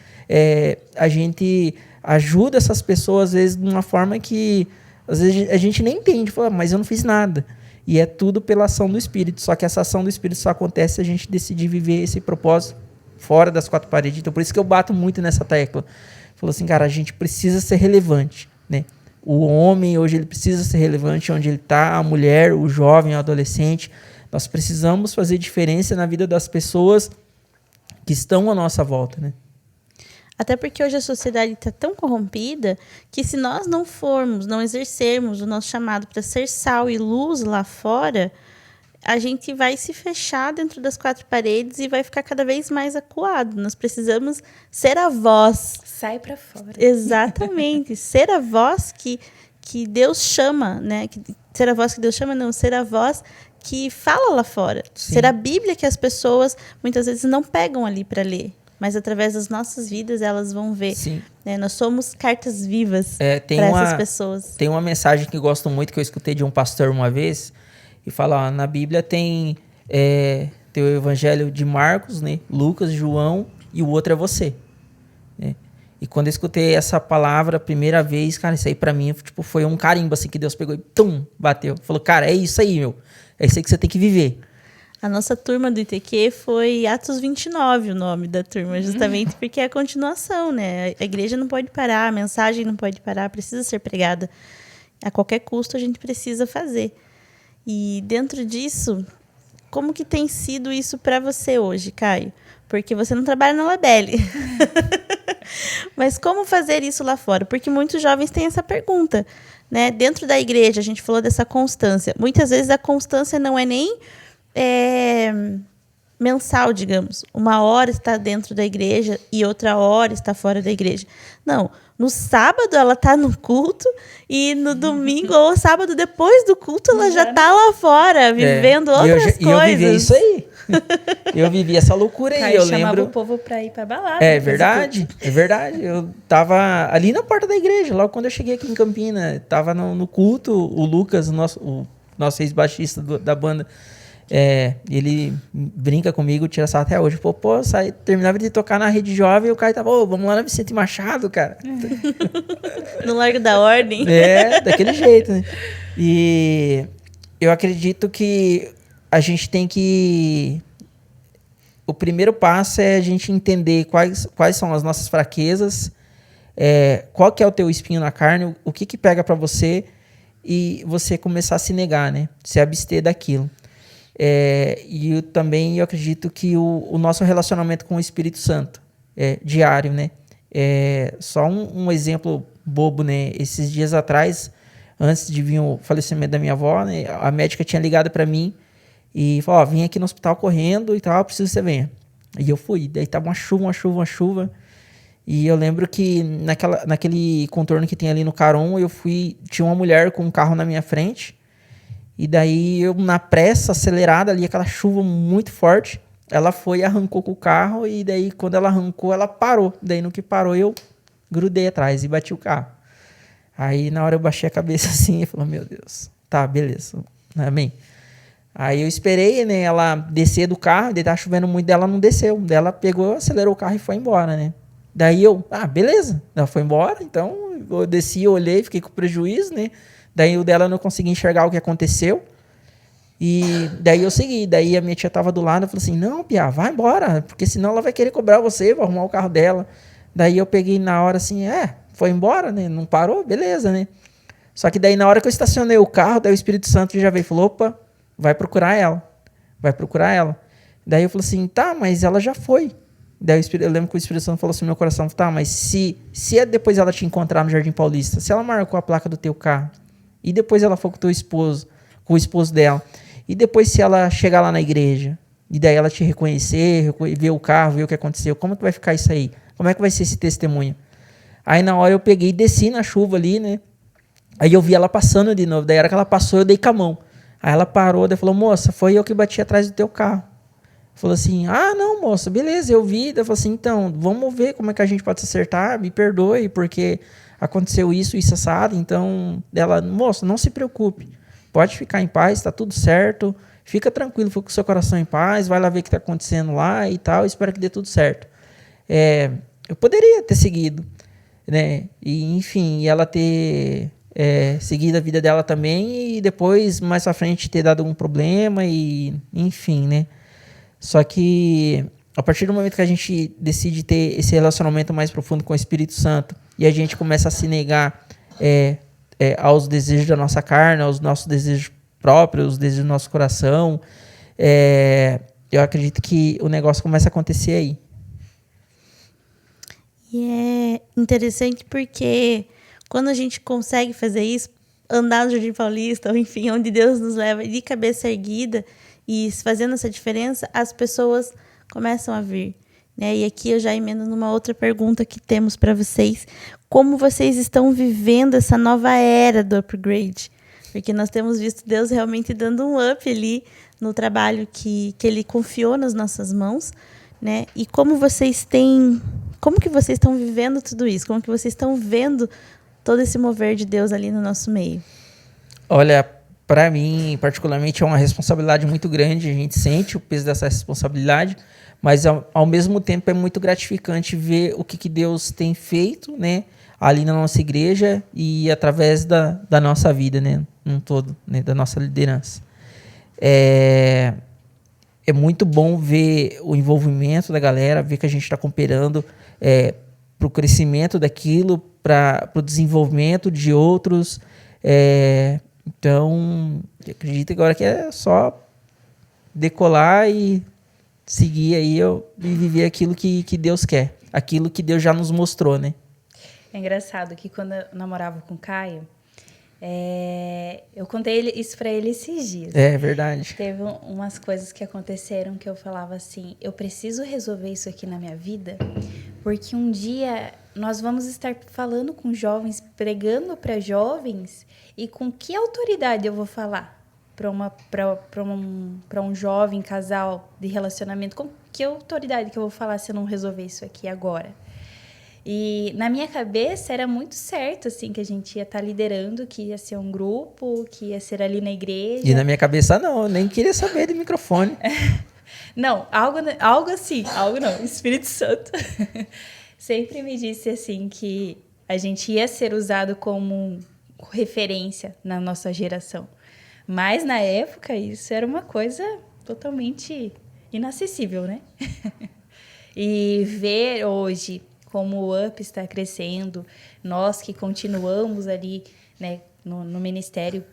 Speaker 2: A gente ajuda essas pessoas, às vezes, de uma forma que às vezes a gente nem entende. Fala, mas eu não fiz nada. E é tudo pela ação do Espírito. Só que essa ação do Espírito só acontece se a gente decidir viver esse propósito fora das 4 paredes. Então, por isso que eu bato muito nessa tecla. Falou assim, cara, a gente precisa ser relevante, né? O homem hoje ele precisa ser relevante onde ele está, a mulher, o jovem, o adolescente. Nós precisamos fazer diferença na vida das pessoas que estão à nossa volta, né?
Speaker 1: Até porque hoje a sociedade está tão corrompida que se nós não exercermos o nosso chamado para ser sal e luz lá fora, a gente vai se fechar dentro das 4 paredes e vai ficar cada vez mais acuado. Nós precisamos ser a voz.
Speaker 3: Sai para fora.
Speaker 1: Exatamente. Ser a voz que Deus chama, né? Ser a voz que Deus chama, não. Ser a voz que fala lá fora.
Speaker 2: Sim.
Speaker 1: Ser a Bíblia que as pessoas muitas vezes não pegam ali para ler. Mas através das nossas vidas elas vão ver.
Speaker 2: Sim.
Speaker 1: Né? Nós somos cartas vivas para essas pessoas.
Speaker 2: Tem uma mensagem que eu gosto muito, que eu escutei de um pastor uma vez, e fala, na Bíblia tem o Evangelho de Marcos, né? Lucas, João, e o outro é você. Né? E quando eu escutei essa palavra a primeira vez, cara, isso aí pra mim foi um carimbo assim, que Deus pegou e bateu. Falou, cara, é isso aí, meu. É isso aí que você tem que viver.
Speaker 1: A nossa turma do ITQ foi Atos 29 o nome da turma, justamente porque é a continuação, né? A igreja não pode parar, a mensagem não pode parar, precisa ser pregada. A qualquer custo a gente precisa fazer. E dentro disso, como que tem sido isso para você hoje, Caio? Porque você não trabalha na Labelle. Mas como fazer isso lá fora? Porque muitos jovens têm essa pergunta, né? Dentro da igreja, a gente falou dessa constância. Muitas vezes a constância não é nem mensal, digamos. Uma hora está dentro da igreja e outra hora está fora da igreja. Não. No sábado ela está no culto e no domingo ou sábado depois do culto ela já está lá fora, vivendo outras coisas.
Speaker 2: E eu vivi isso aí. Eu vivi essa loucura aí. Eu
Speaker 3: chamava
Speaker 2: lembro.
Speaker 3: O povo para ir para balada.
Speaker 2: É verdade. Eu tava ali na porta da igreja, logo quando eu cheguei aqui em Campinas. Tava no culto, o Lucas, o nosso ex-baixista da banda. Ele brinca comigo, tira sarro até hoje. Terminava de tocar na Rede Jovem e o cara tava, vamos lá na Vicente Machado, cara.
Speaker 1: No Largo da Ordem.
Speaker 2: Daquele jeito, né? E eu acredito que a gente tem que... O primeiro passo é a gente entender quais são as nossas fraquezas, qual que é o teu espinho na carne, o que pega para você, e você começar a se negar, né? Se abster daquilo. E eu acredito que o nosso relacionamento com o Espírito Santo é diário, né? Só um exemplo bobo, né? Esses dias atrás, antes de vir o falecimento da minha avó, né, a médica tinha ligado para mim e falou: vim aqui no hospital correndo e tal, preciso que você venha. E eu fui. Daí tava uma chuva. E eu lembro que naquele contorno que tem ali no Caron, tinha uma mulher com um carro na minha frente. E daí eu, na pressa, acelerada ali, aquela chuva muito forte, ela foi e arrancou com o carro. E daí, quando ela arrancou, ela parou. Daí, no que parou, eu grudei atrás e bati o carro. Aí, na hora, eu baixei a cabeça assim e falei: meu Deus, tá, beleza, amém. Aí eu esperei, né, ela descer do carro, daí tava chovendo muito, dela não desceu. Daí ela pegou, acelerou o carro e foi embora, né. Daí eu, beleza, ela foi embora, então eu desci, olhei, fiquei com prejuízo, né. Daí o dela eu não consegui enxergar o que aconteceu. E daí eu segui, daí a minha tia tava do lado, eu falei assim: não, Pia, vai embora, porque senão ela vai querer cobrar você, vai arrumar o carro dela. Daí eu peguei na hora assim, foi embora, né, não parou, beleza, né. Só que daí na hora que eu estacionei o carro, daí o Espírito Santo já veio e falou: opa, vai procurar ela. Daí eu falei assim: tá, mas ela já foi. Daí eu lembro que o Espírito Santo falou assim no meu coração: tá, mas se depois ela te encontrar no Jardim Paulista, se ela marcou a placa do teu carro, e depois ela for com o teu esposo, com o esposo dela, e depois se ela chegar lá na igreja, e daí ela te reconhecer, ver o carro, ver o que aconteceu, como que vai ficar isso aí? Como é que vai ser esse testemunho? Aí na hora eu peguei e desci na chuva ali, né? Aí eu vi ela passando de novo, daí a hora que ela passou eu dei com a mão. Aí ela parou, daí falou: moça, foi eu que bati atrás do teu carro. Falou assim: não, moça, beleza, eu vi. Daí falou assim: então, vamos ver como é que a gente pode se acertar, me perdoe, porque aconteceu isso assado. Então, ela: moça, não se preocupe, pode ficar em paz, tá tudo certo, fica tranquilo, fica com o seu coração em paz, vai lá ver o que tá acontecendo lá e tal, espero que dê tudo certo. Eu poderia ter seguido, né, e enfim, ela ter seguido a vida dela também, e depois, mais à frente, ter dado algum problema, e enfim, né. Só que a partir do momento que a gente decide ter esse relacionamento mais profundo com o Espírito Santo, e a gente começa a se negar aos desejos da nossa carne, aos nossos desejos próprios, os desejos do nosso coração, eu acredito que o negócio começa a acontecer aí.
Speaker 1: E é interessante porque quando a gente consegue fazer isso, andar no Jardim Paulista, ou enfim, onde Deus nos leva de cabeça erguida e fazendo essa diferença, as pessoas começam a vir, né? E aqui eu já emendo numa outra pergunta que temos para vocês: como vocês estão vivendo essa nova era do upgrade? Porque nós temos visto Deus realmente dando um up ali no trabalho que Ele confiou nas nossas mãos, né? E como que vocês estão vivendo tudo isso? Como que vocês estão vendo todo esse mover de Deus ali no nosso meio?
Speaker 2: Olha, para mim, particularmente, é uma responsabilidade muito grande. A gente sente o peso dessa responsabilidade, mas ao mesmo tempo é muito gratificante ver o que Deus tem feito, né, ali na nossa igreja e através da nossa vida, né, um todo, né, da nossa liderança. É muito bom ver o envolvimento da galera, ver que a gente está cooperando para o crescimento daquilo, para o desenvolvimento de outros. Então, eu acredito agora que é só decolar e seguir aí e viver aquilo que Deus quer, aquilo que Deus já nos mostrou, né?
Speaker 3: É engraçado que quando eu namorava com o Caio, eu contei isso para ele esses dias.
Speaker 2: É verdade.
Speaker 3: Teve umas coisas que aconteceram que eu falava assim: eu preciso resolver isso aqui na minha vida, porque um dia nós vamos estar falando com jovens, pregando para jovens, e com que autoridade eu vou falar para um jovem casal de relacionamento? Com que autoridade que eu vou falar se eu não resolver isso aqui agora? E na minha cabeça era muito certo, assim, que a gente ia estar liderando, que ia ser um grupo, que ia ser ali na igreja.
Speaker 2: E na minha cabeça não, eu nem queria saber de microfone.
Speaker 3: Não, algo assim, algo não, Espírito Santo sempre me disse assim que a gente ia ser usado como referência na nossa geração. Mas na época isso era uma coisa totalmente inacessível, né? E ver hoje como o UP está crescendo, nós que continuamos ali, né, no ministério,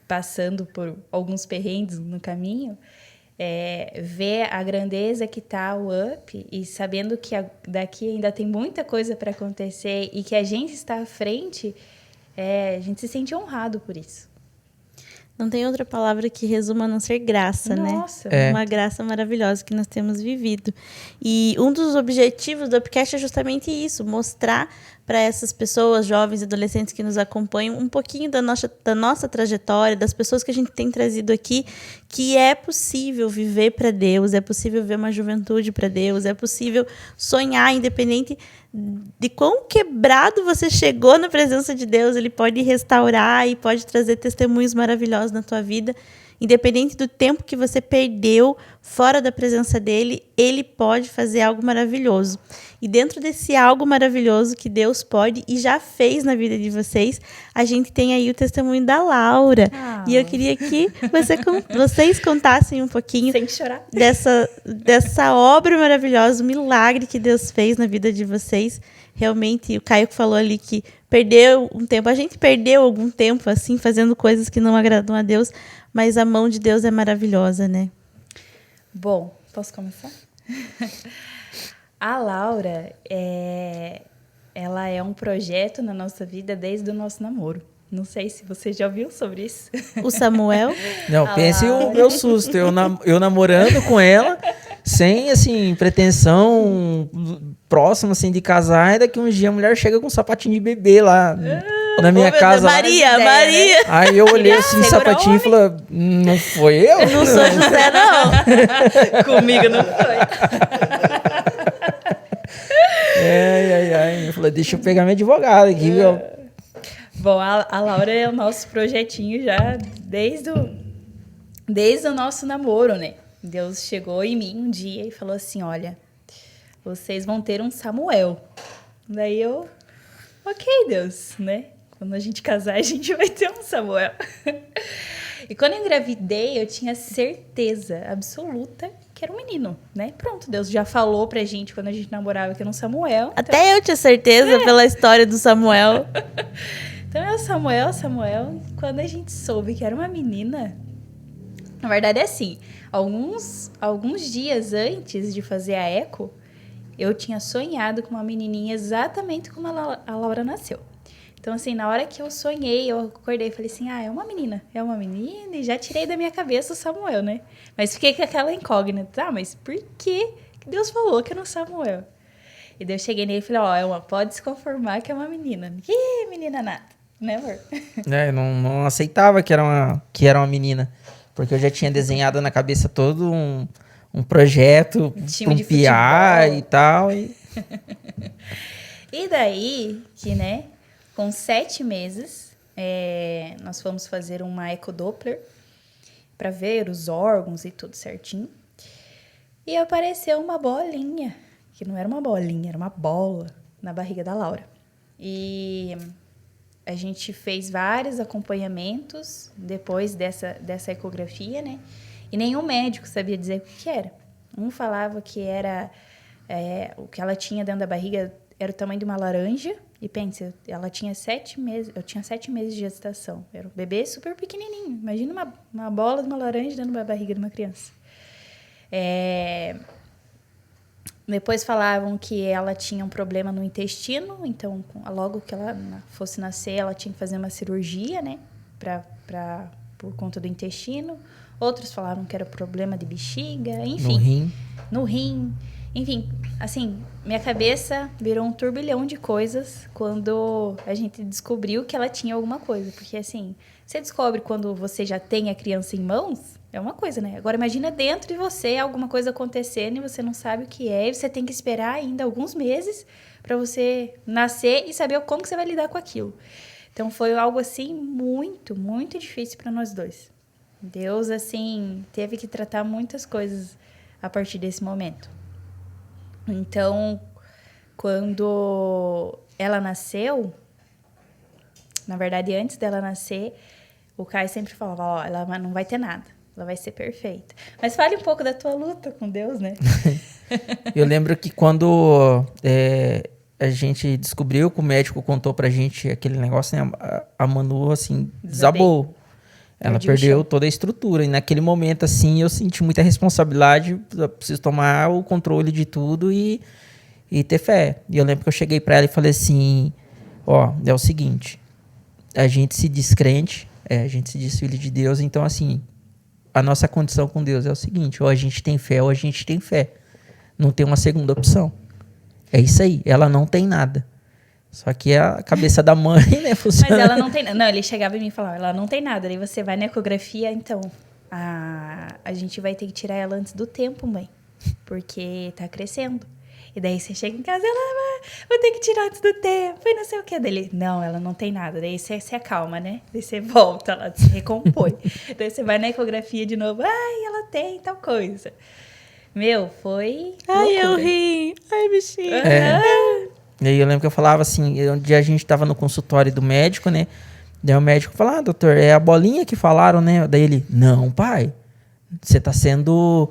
Speaker 3: passando por alguns perrengues no caminho, ver a grandeza que está o UP e sabendo que daqui ainda tem muita coisa para acontecer e que a gente está à frente, a gente se sente honrado por isso.
Speaker 1: Não tem outra palavra que resuma a não ser graça,
Speaker 3: Nossa,
Speaker 1: né? Uma graça maravilhosa que nós temos vivido. E um dos objetivos do Upcast é justamente isso, mostrar para essas pessoas, jovens e adolescentes que nos acompanham, um pouquinho da nossa trajetória, das pessoas que a gente tem trazido aqui, que é possível viver para Deus, é possível ver uma juventude para Deus, é possível sonhar, independente de quão quebrado você chegou na presença de Deus, Ele pode restaurar e pode trazer testemunhos maravilhosos na tua vida. Independente do tempo que você perdeu fora da presença dEle, Ele pode fazer algo maravilhoso. E dentro desse algo maravilhoso que Deus pode e já fez na vida de vocês, a gente tem aí o testemunho da Laura. E eu queria que vocês contassem um pouquinho
Speaker 3: sem chorar,
Speaker 1: dessa obra maravilhosa, o milagre que Deus fez na vida de vocês. Realmente, o Caio falou ali que perdeu um tempo. A gente perdeu algum tempo, assim, fazendo coisas que não agradam a Deus, mas a mão de Deus é maravilhosa, né?
Speaker 3: Bom, posso começar? A Laura, ela é um projeto na nossa vida desde o nosso namoro. Não sei se você já ouviu sobre isso.
Speaker 1: O Samuel?
Speaker 2: Não, pense o meu susto. Eu namorando com ela, sem, assim, pretensão próxima, assim, de casar, e daqui uns dias a mulher chega com um sapatinho de bebê lá na minha casa.
Speaker 1: Maria!
Speaker 2: Aí eu olhei assim, sapatinho, e falei, não foi eu?
Speaker 1: Não sou José, não.
Speaker 3: Comigo não foi.
Speaker 2: Eu falei, deixa eu pegar minha advogada aqui, viu?
Speaker 3: Bom, a Laura é o nosso projetinho já desde o nosso namoro, né? Deus chegou em mim um dia e falou assim, olha, vocês vão ter um Samuel. Daí eu, ok, Deus, né? Quando a gente casar, a gente vai ter um Samuel. E quando eu engravidei, eu tinha certeza absoluta que era um menino, né? Pronto, Deus já falou pra gente quando a gente namorava que era um Samuel.
Speaker 1: Até eu tinha certeza pela história do Samuel.
Speaker 3: Então é o Samuel. Quando a gente soube que era uma menina, na verdade é assim, alguns dias antes de fazer a eco, eu tinha sonhado com uma menininha exatamente como a Laura nasceu. Então, assim, na hora que eu sonhei, eu acordei e falei assim, é uma menina, e já tirei da minha cabeça o Samuel, né? Mas fiquei com aquela incógnita, mas por que Deus falou que era um Samuel? E daí eu cheguei nele e falei, pode se conformar que é uma menina. Ih, menina nada, né, amor?
Speaker 2: Eu não aceitava que era uma menina, porque eu já tinha desenhado na cabeça todo um projeto
Speaker 3: time de
Speaker 2: piar
Speaker 3: futebol
Speaker 2: e tal.
Speaker 3: E daí, que, né, com 7 meses, nós fomos fazer uma ecodoppler para ver os órgãos e tudo certinho. E apareceu uma bolinha, que não era uma bolinha, era uma bola na barriga da Laura. E a gente fez vários acompanhamentos depois dessa ecografia, né? E nenhum médico sabia dizer o que era. Um falava que era o que ela tinha dentro da barriga era o tamanho de uma laranja. E pense, ela tinha 7 meses, eu tinha 7 meses de gestação. Era um bebê super pequenininho. Imagina uma bola de uma laranja dentro da barriga de uma criança. Depois falavam que ela tinha um problema no intestino. Então, logo que ela fosse nascer, ela tinha que fazer uma cirurgia, né? Por conta do intestino. Outros falaram que era problema de bexiga, enfim. No rim. Enfim, assim, minha cabeça virou um turbilhão de coisas quando a gente descobriu que ela tinha alguma coisa. Porque, assim, você descobre quando você já tem a criança em mãos, é uma coisa, né? Agora, imagina dentro de você alguma coisa acontecendo e você não sabe o que é. E você tem que esperar ainda alguns meses para você nascer e saber como que você vai lidar com aquilo. Então, foi algo, assim, muito, muito difícil para nós dois. Deus, assim, teve que tratar muitas coisas a partir desse momento. Então, quando ela nasceu, na verdade, antes dela nascer, o Caio sempre falava, ela não vai ter nada, ela vai ser perfeita. Mas fale um pouco da tua luta com Deus, né?
Speaker 2: Eu lembro que quando a gente descobriu que o médico contou pra gente aquele negócio, né? A Manu, assim, desabou. Ela perdeu toda a estrutura. E naquele momento, assim, eu senti muita responsabilidade. Eu preciso tomar o controle de tudo e ter fé. E eu lembro que eu cheguei pra ela e falei assim, ó, é o seguinte, a gente se diz crente, a gente se diz filho de Deus, então, assim, a nossa condição com Deus é o seguinte, ou a gente tem fé ou a gente tem fé. Não tem uma segunda opção. É isso aí. Ela não tem nada. Só que a cabeça da mãe, né, funciona.
Speaker 3: Mas ela não tem nada. Não, ele chegava em mim e falava, ela não tem nada. Daí você vai na ecografia, então, a gente vai ter que tirar ela antes do tempo, mãe. Porque tá crescendo. E daí você chega em casa e ela, vou ter que tirar antes do tempo, e não sei o que. Daí, não, ela não tem nada. Daí você se acalma, né? Daí você volta, ela se recompõe. Daí você vai na ecografia de novo, ai, ela tem tal coisa. Meu, foi
Speaker 1: Ai,
Speaker 3: loucura.
Speaker 1: eu ri. Ai, bichinho.
Speaker 2: E aí eu lembro que eu falava assim, um dia a gente tava no consultório do médico, né? Daí o médico falava, doutor, é a bolinha que falaram, né? Daí ele, não, pai, você tá sendo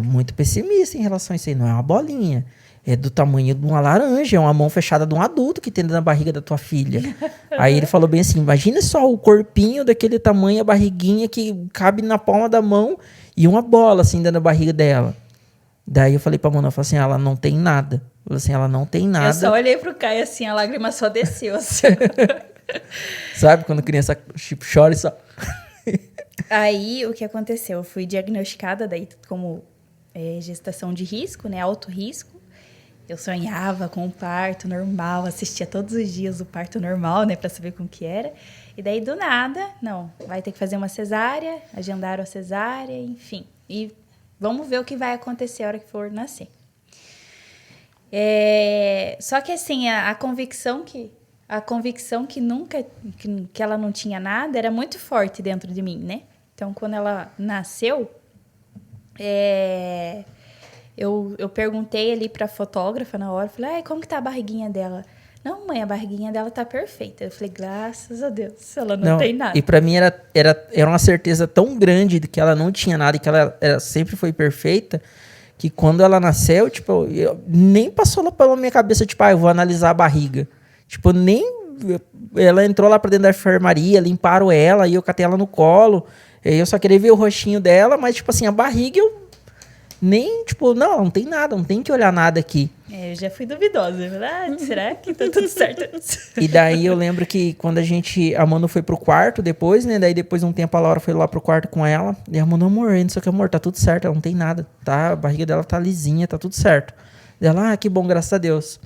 Speaker 2: muito pessimista em relação a isso aí. Não é uma bolinha. É do tamanho de uma laranja, é uma mão fechada de um adulto que tem dentro da barriga da tua filha. Aí ele falou bem assim, imagina só o corpinho daquele tamanho, a barriguinha que cabe na palma da mão e uma bola assim dentro da barriga dela. Daí eu falei pra Mona, eu falei assim, ela não tem nada. Eu falei assim, ela não tem nada.
Speaker 3: Eu só olhei pro Caio assim, a lágrima só desceu. Assim.
Speaker 2: Sabe quando a criança tipo, chora e só...
Speaker 3: Aí, o que aconteceu? Eu fui diagnosticada daí como gestação de risco, né? Alto risco. Eu sonhava com o parto normal, assistia todos os dias o parto normal, né? Pra saber como que era. E daí, do nada, não, vai ter que fazer uma cesárea, agendaram a cesárea, enfim. E vamos ver o que vai acontecer a hora que for nascer. Só que assim, a convicção que nunca que ela não tinha nada era muito forte dentro de mim, né? Então, quando ela nasceu, eu perguntei ali pra fotógrafa na hora, falei, como que tá a barriguinha dela? Não, mãe, a barriguinha dela tá perfeita. Eu falei, graças a Deus, ela não tem nada.
Speaker 2: E pra mim era uma certeza tão grande de que ela não tinha nada e que ela sempre foi perfeita, que quando ela nasceu, tipo, nem passou pela minha cabeça, tipo, eu vou analisar a barriga. Tipo, ela entrou lá pra dentro da enfermaria, limparam ela, e eu catei ela no colo. Eu só queria ver o rostinho dela, mas, tipo assim, a barriga eu nem, tipo, não tem nada, não tem que olhar nada aqui.
Speaker 3: Eu já fui duvidosa. Eu falei, será que tá tudo certo?
Speaker 2: E daí eu lembro que quando a Manu foi pro quarto depois, né? Daí depois de um tempo a Laura foi lá pro quarto com ela. E a Manu, amor, não sei o que, amor, tá tudo certo, ela não tem nada, tá? A barriga dela tá lisinha, tá tudo certo. Ela, que bom, graças a Deus.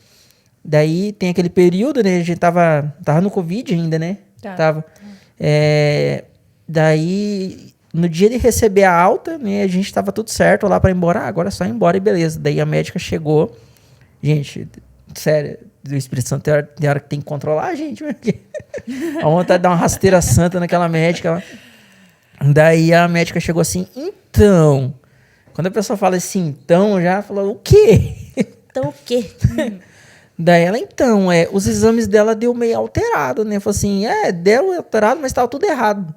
Speaker 2: Daí tem aquele período, né? A gente tava no Covid ainda, né? Tava. Daí, no dia de receber a alta, né? A gente tava tudo certo lá pra ir embora. Agora é só ir embora e beleza. Daí a médica chegou. Gente, sério, do Espírito Santo tem hora que tem que controlar a gente. A vontade de dar uma rasteira santa naquela médica. Daí a médica chegou assim, então... Quando a pessoa fala assim, então, já falou, o quê?
Speaker 1: Então o quê?
Speaker 2: Daí ela, então, os exames dela deu meio alterado, né? Falou assim, deu alterado, mas tava tudo errado.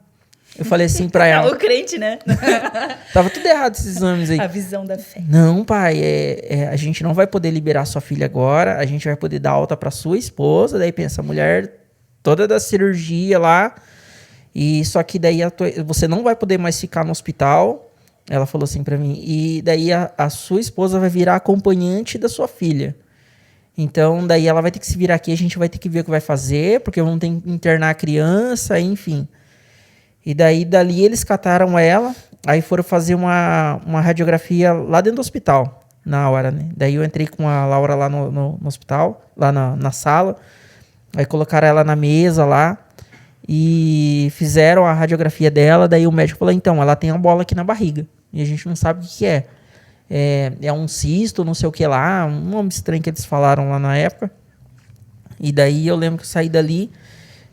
Speaker 2: Eu falei assim pra ela.
Speaker 3: O crente, né?
Speaker 2: Tava tudo errado esses exames aí.
Speaker 3: A visão da fé.
Speaker 2: Não, pai, a gente não vai poder liberar sua filha agora, a gente vai poder dar alta pra sua esposa, daí pensa, a mulher toda da cirurgia lá, e só que daí você não vai poder mais ficar no hospital, ela falou assim pra mim, e daí a sua esposa vai virar acompanhante da sua filha. Então, daí ela vai ter que se virar aqui, a gente vai ter que ver o que vai fazer, porque vamos ter que internar a criança, enfim. E daí, dali, eles cataram ela, aí foram fazer uma radiografia lá dentro do hospital, na hora, né? Daí eu entrei com a Laura lá no hospital, lá na sala, aí colocaram ela na mesa lá, e fizeram a radiografia dela, daí o médico falou, então, ela tem uma bola aqui na barriga, e a gente não sabe o que é. É um cisto, não sei o que lá, um nome estranho que eles falaram lá na época. E daí eu lembro que eu saí dali,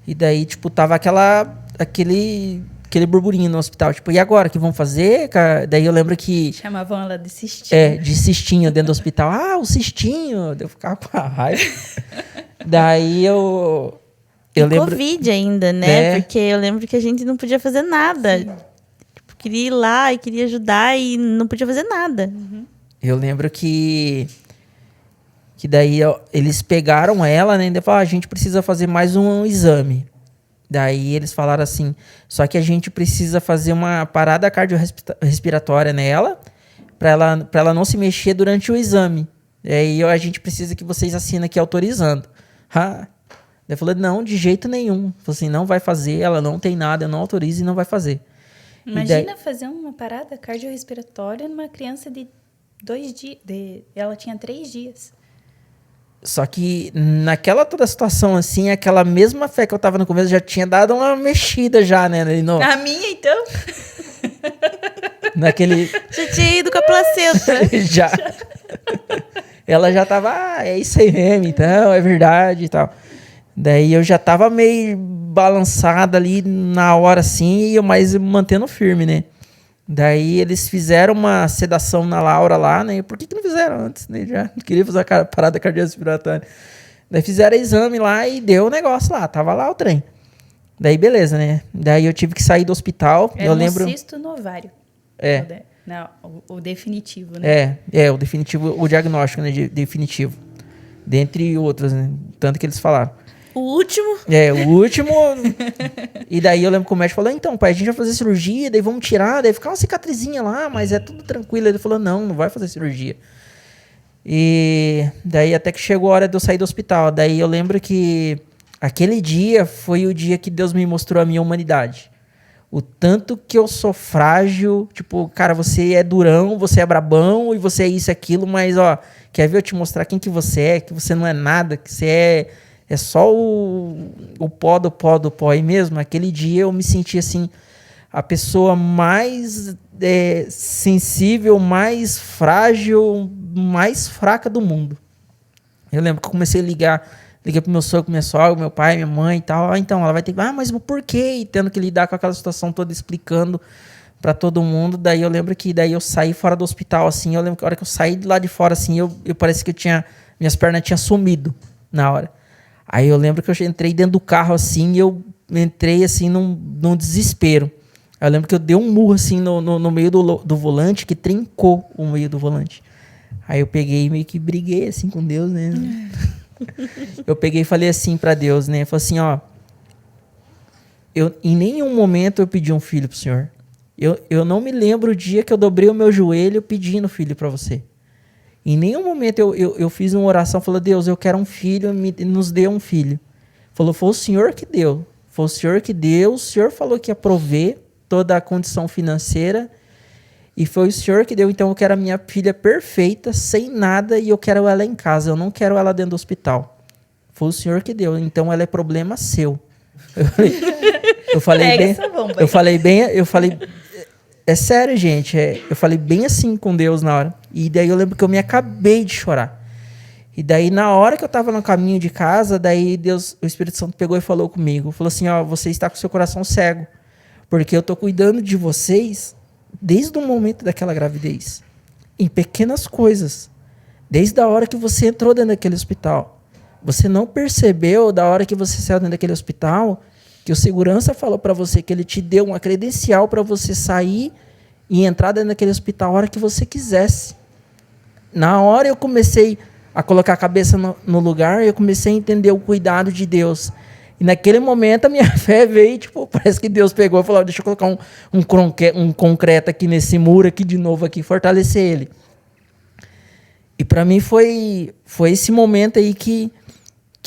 Speaker 2: e daí, tipo, tava aquele burburinho no hospital, tipo, e agora, o que vão fazer? Daí eu lembro que...
Speaker 3: Chamavam ela de cistinho.
Speaker 2: De cistinho dentro do hospital. O cistinho! Eu ficava com a raiva. Daí eu lembro...
Speaker 1: Covid ainda, né? Porque eu lembro que a gente não podia fazer nada. Sim. Tipo, queria ir lá e queria ajudar e não podia fazer nada.
Speaker 2: Eu lembro que Que daí eles pegaram ela, né? E falaram, a gente precisa fazer mais um exame. Daí eles falaram assim, só que a gente precisa fazer uma parada cardiorrespiratória nela, para ela não se mexer durante o exame. E aí a gente precisa que vocês assinem aqui autorizando. Daí falou, não, de jeito nenhum. Falou assim, não vai fazer, ela não tem nada, eu não autorizo e não vai fazer.
Speaker 3: Imagina fazer uma parada cardiorrespiratória numa criança de 2 dias. Ela tinha 3 dias.
Speaker 2: Só que naquela toda situação, assim, aquela mesma fé que eu tava no começo já tinha dado uma mexida já, né?
Speaker 3: A minha, então?
Speaker 2: Naquele...
Speaker 1: Já tinha ido com a placenta.
Speaker 2: Já. Ela já tava, é isso aí mesmo, então, é verdade e tal. Daí eu já tava meio balançada ali na hora, assim, mas mantendo firme, né? Daí eles fizeram uma sedação na Laura lá, né? Por que não fizeram antes, né? Já queria fazer a parada cardiorrespiratória. Daí fizeram exame lá e deu o negócio lá. Tava lá o trem. Daí beleza, né? Daí eu tive que sair do hospital.
Speaker 3: Era um cisto no ovário. Não, o definitivo, né?
Speaker 2: O definitivo, o diagnóstico, né? Definitivo. Dentre outros, né? Tanto que eles falaram.
Speaker 1: O último?
Speaker 2: O último. E daí eu lembro que o médico falou, então, pai, a gente vai fazer cirurgia, daí vamos tirar, daí ficar uma cicatrizinha lá, mas é tudo tranquilo. Ele falou, não vai fazer cirurgia. E daí até que chegou a hora de eu sair do hospital. Daí eu lembro que aquele dia foi o dia que Deus me mostrou a minha humanidade. O tanto que eu sou frágil, tipo, cara, você é durão, você é brabão, e você é isso e aquilo, mas, ó, quer ver eu te mostrar quem que você é, que você não é nada, que você é só o pó do pó aí mesmo. Aquele dia eu me senti assim, a pessoa mais sensível, mais frágil, mais fraca do mundo. Eu lembro que eu comecei a liguei pro meu sogro, minha sogra, meu pai, minha mãe e tal. Então, ela vai ter que, mas por quê? E tendo que lidar com aquela situação toda, explicando pra todo mundo. Daí eu lembro que daí eu saí fora do hospital, assim. Eu lembro que a hora que eu saí de lá de fora, assim, eu parece que minhas pernas tinham sumido na hora. Aí eu lembro que eu entrei dentro do carro, assim, e eu entrei, assim, num desespero. Eu lembro que eu dei um murro, assim, no meio do volante, que trincou o meio do volante. Aí eu peguei e meio que briguei, assim, com Deus, né? Eu peguei e falei assim pra Deus, né? Falei assim, ó, em nenhum momento eu pedi um filho pro Senhor. Eu não me lembro o dia que eu dobrei o meu joelho pedindo filho pra você. Em nenhum momento eu fiz uma oração, falei, Deus, eu quero um filho, nos dê um filho. Falou, foi o Senhor que deu. Foi o Senhor que deu, o Senhor falou que ia prover toda a condição financeira, e foi o Senhor que deu, então eu quero a minha filha perfeita, sem nada, e eu quero ela em casa, eu não quero ela dentro do hospital. Foi o Senhor que deu, então ela é problema seu. Eu falei, é sério, gente, eu falei bem assim com Deus na hora. E daí eu lembro que eu me acabei de chorar. E daí na hora que eu tava no caminho de casa, daí Deus, o Espírito Santo pegou e falou comigo. Falou assim, ó, você está com seu coração cego, porque eu tô cuidando de vocês desde o momento daquela gravidez. Em pequenas coisas. Desde a hora que você entrou dentro daquele hospital. Você não percebeu da hora que você saiu dentro daquele hospital que o segurança falou para você que ele te deu uma credencial para você sair e entrar dentro daquele hospital a hora que você quisesse. Na hora eu comecei a colocar a cabeça no lugar, eu comecei a entender o cuidado de Deus. E naquele momento a minha fé veio, tipo, parece que Deus pegou e falou, deixa eu colocar um concreto aqui nesse muro aqui de novo, aqui, fortalecer ele. E para mim foi esse momento aí que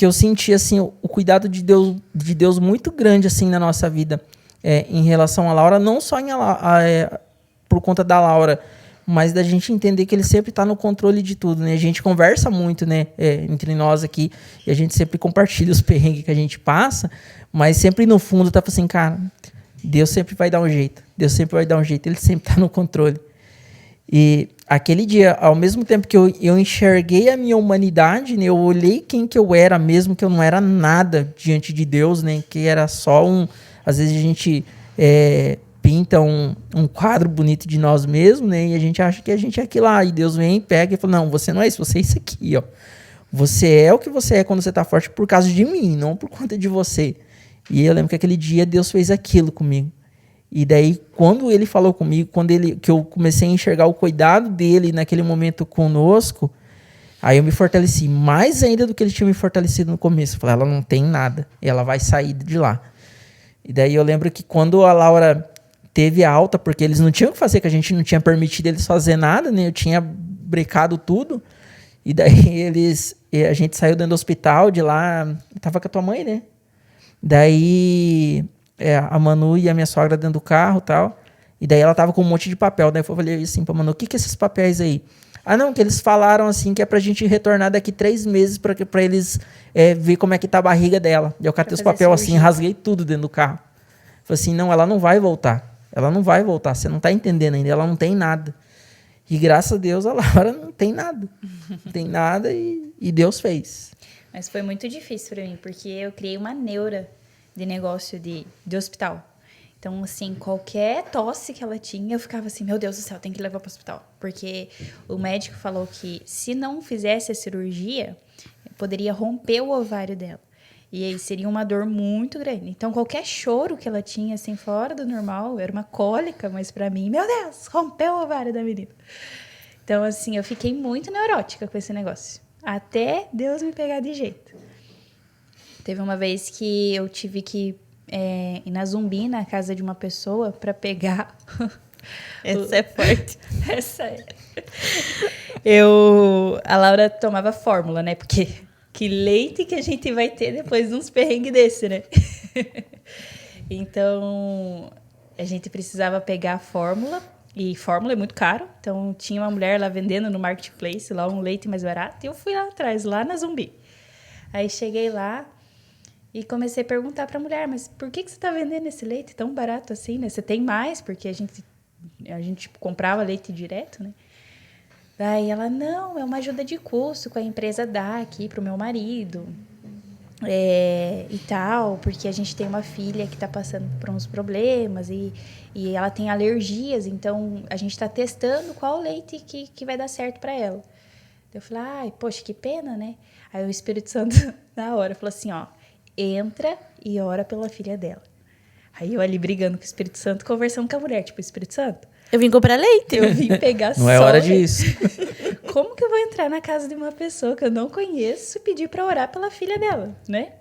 Speaker 2: eu senti assim, o cuidado de Deus muito grande assim, na nossa vida, em relação a Laura, não só por conta da Laura, mas da gente entender que ele sempre está no controle de tudo, né? A gente conversa muito, né, entre nós aqui, e a gente sempre compartilha os perrengues que a gente passa, mas sempre no fundo tá assim, cara, Deus sempre vai dar um jeito, ele sempre está no controle. E aquele dia, ao mesmo tempo que eu enxerguei a minha humanidade, né, eu olhei quem que eu era mesmo, que eu não era nada diante de Deus, né, que era só às vezes a gente pinta um quadro bonito de nós mesmos, né, e a gente acha que a gente é aquilo lá, e Deus vem e pega e fala, não, você não é isso, você é isso aqui, ó. Você é o que você é quando você tá forte por causa de mim, não por conta de você. E eu lembro que aquele dia Deus fez aquilo comigo. E daí, quando ele falou comigo, que eu comecei a enxergar o cuidado dele naquele momento conosco, Aí eu me fortaleci mais ainda do que ele tinha me fortalecido no começo. Eu falei, ela não tem nada. E ela vai sair de lá. E daí eu lembro que quando a Laura teve a alta, porque eles não tinham o que fazer, que a gente não tinha permitido eles fazer nada, né? Eu tinha brecado tudo. E daí a gente saiu dentro do hospital, de lá, tava com a tua mãe, né? Daí a Manu e a minha sogra dentro do carro e tal. E daí ela tava com um monte de papel. Daí eu falei assim pra Manu, o que é esses papéis aí? Ah, não, que eles falaram assim que é pra gente retornar daqui 3 meses pra eles ver como é que tá a barriga dela. E eu catei os papéis assim, rasguei tudo dentro do carro. Falei assim, não, ela não vai voltar. Ela não vai voltar, você não tá entendendo ainda, ela não tem nada. E graças a Deus a Laura não tem nada. Não tem nada e Deus fez.
Speaker 3: Mas foi muito difícil para mim, porque eu criei uma neura de negócio de hospital. Então, assim, qualquer tosse que ela tinha, eu ficava assim, meu Deus do céu, tem que levar para o hospital. Porque o médico falou que se não fizesse a cirurgia, poderia romper o ovário dela. E aí seria uma dor muito grande. Então, qualquer choro que ela tinha, assim, fora do normal, era uma cólica, mas para mim, meu Deus, rompeu o ovário da menina. Então, assim, eu fiquei muito neurótica com esse negócio. Até Deus me pegar de jeito. Teve uma vez que eu tive que ir na Zumbi, na casa de uma pessoa, para pegar...
Speaker 1: Essa é forte.
Speaker 3: Essa é. A Laura tomava fórmula, né? Porque que leite que a gente vai ter depois de uns perrengues desse, né? Então, a gente precisava pegar a fórmula. E fórmula é muito caro. Então, tinha uma mulher lá vendendo no Marketplace, lá um leite mais barato. E eu fui lá atrás, lá na Zumbi. Aí, cheguei lá e comecei a perguntar para a mulher, mas por que você está vendendo esse leite tão barato assim, né? Você tem mais? Porque a gente comprava leite direto, né? Daí ela, não, é uma ajuda de custo que a empresa dá aqui pro meu marido e tal, porque a gente tem uma filha que tá passando por uns problemas e ela tem alergias, então a gente tá testando qual leite que vai dar certo para ela. Eu falei, ai, poxa, que pena, né? Aí o Espírito Santo, na hora, falou assim, ó, entra e ora pela filha dela. Aí eu ali brigando com o Espírito Santo, conversando com a mulher, tipo, Espírito Santo,
Speaker 1: eu vim comprar leite.
Speaker 3: eu vim pegar só.
Speaker 2: Não é hora disso.
Speaker 3: Como que eu vou entrar na casa de uma pessoa que eu não conheço e pedir para orar pela filha dela, né?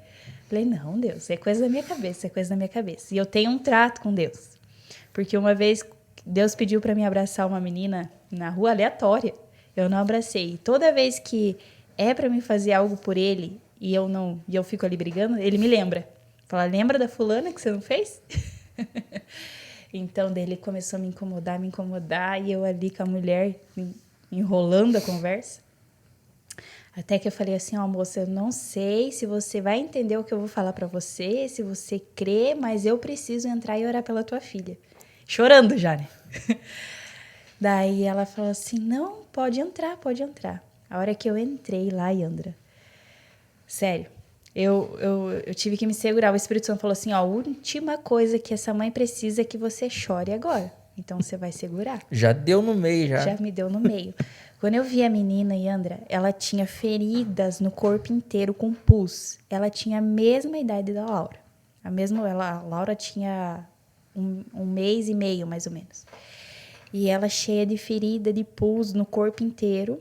Speaker 3: Falei, não, Deus, é coisa da minha cabeça, é coisa da minha cabeça. E eu tenho um trato com Deus. Porque uma vez Deus pediu para mim abraçar uma menina na rua aleatória. Eu não abracei. E toda vez que é para mim fazer algo por ele e eu fico ali brigando, ele me lembra. Fala, lembra da fulana que você não fez? Então, daí ele começou a me incomodar, e eu ali com a mulher enrolando a conversa. Até que eu falei assim, ó, moça, eu não sei se você vai entender o que eu vou falar pra você, se você crê, mas eu preciso entrar e orar pela tua filha. Chorando já, né? Daí ela falou assim, não, pode entrar, pode entrar. A hora que eu entrei lá, Yandra, sério, eu tive que me segurar. O Espírito Santo falou assim, ó, a última coisa que essa mãe precisa é que você chore agora. Então, você vai segurar.
Speaker 2: Já deu no meio, já.
Speaker 3: Já me deu no meio. Quando eu vi a menina, Yandra, ela tinha feridas no corpo inteiro com pus. Ela tinha a mesma idade da Laura. A Laura tinha um mês e meio, mais ou menos. E ela cheia de ferida, de pus no corpo inteiro.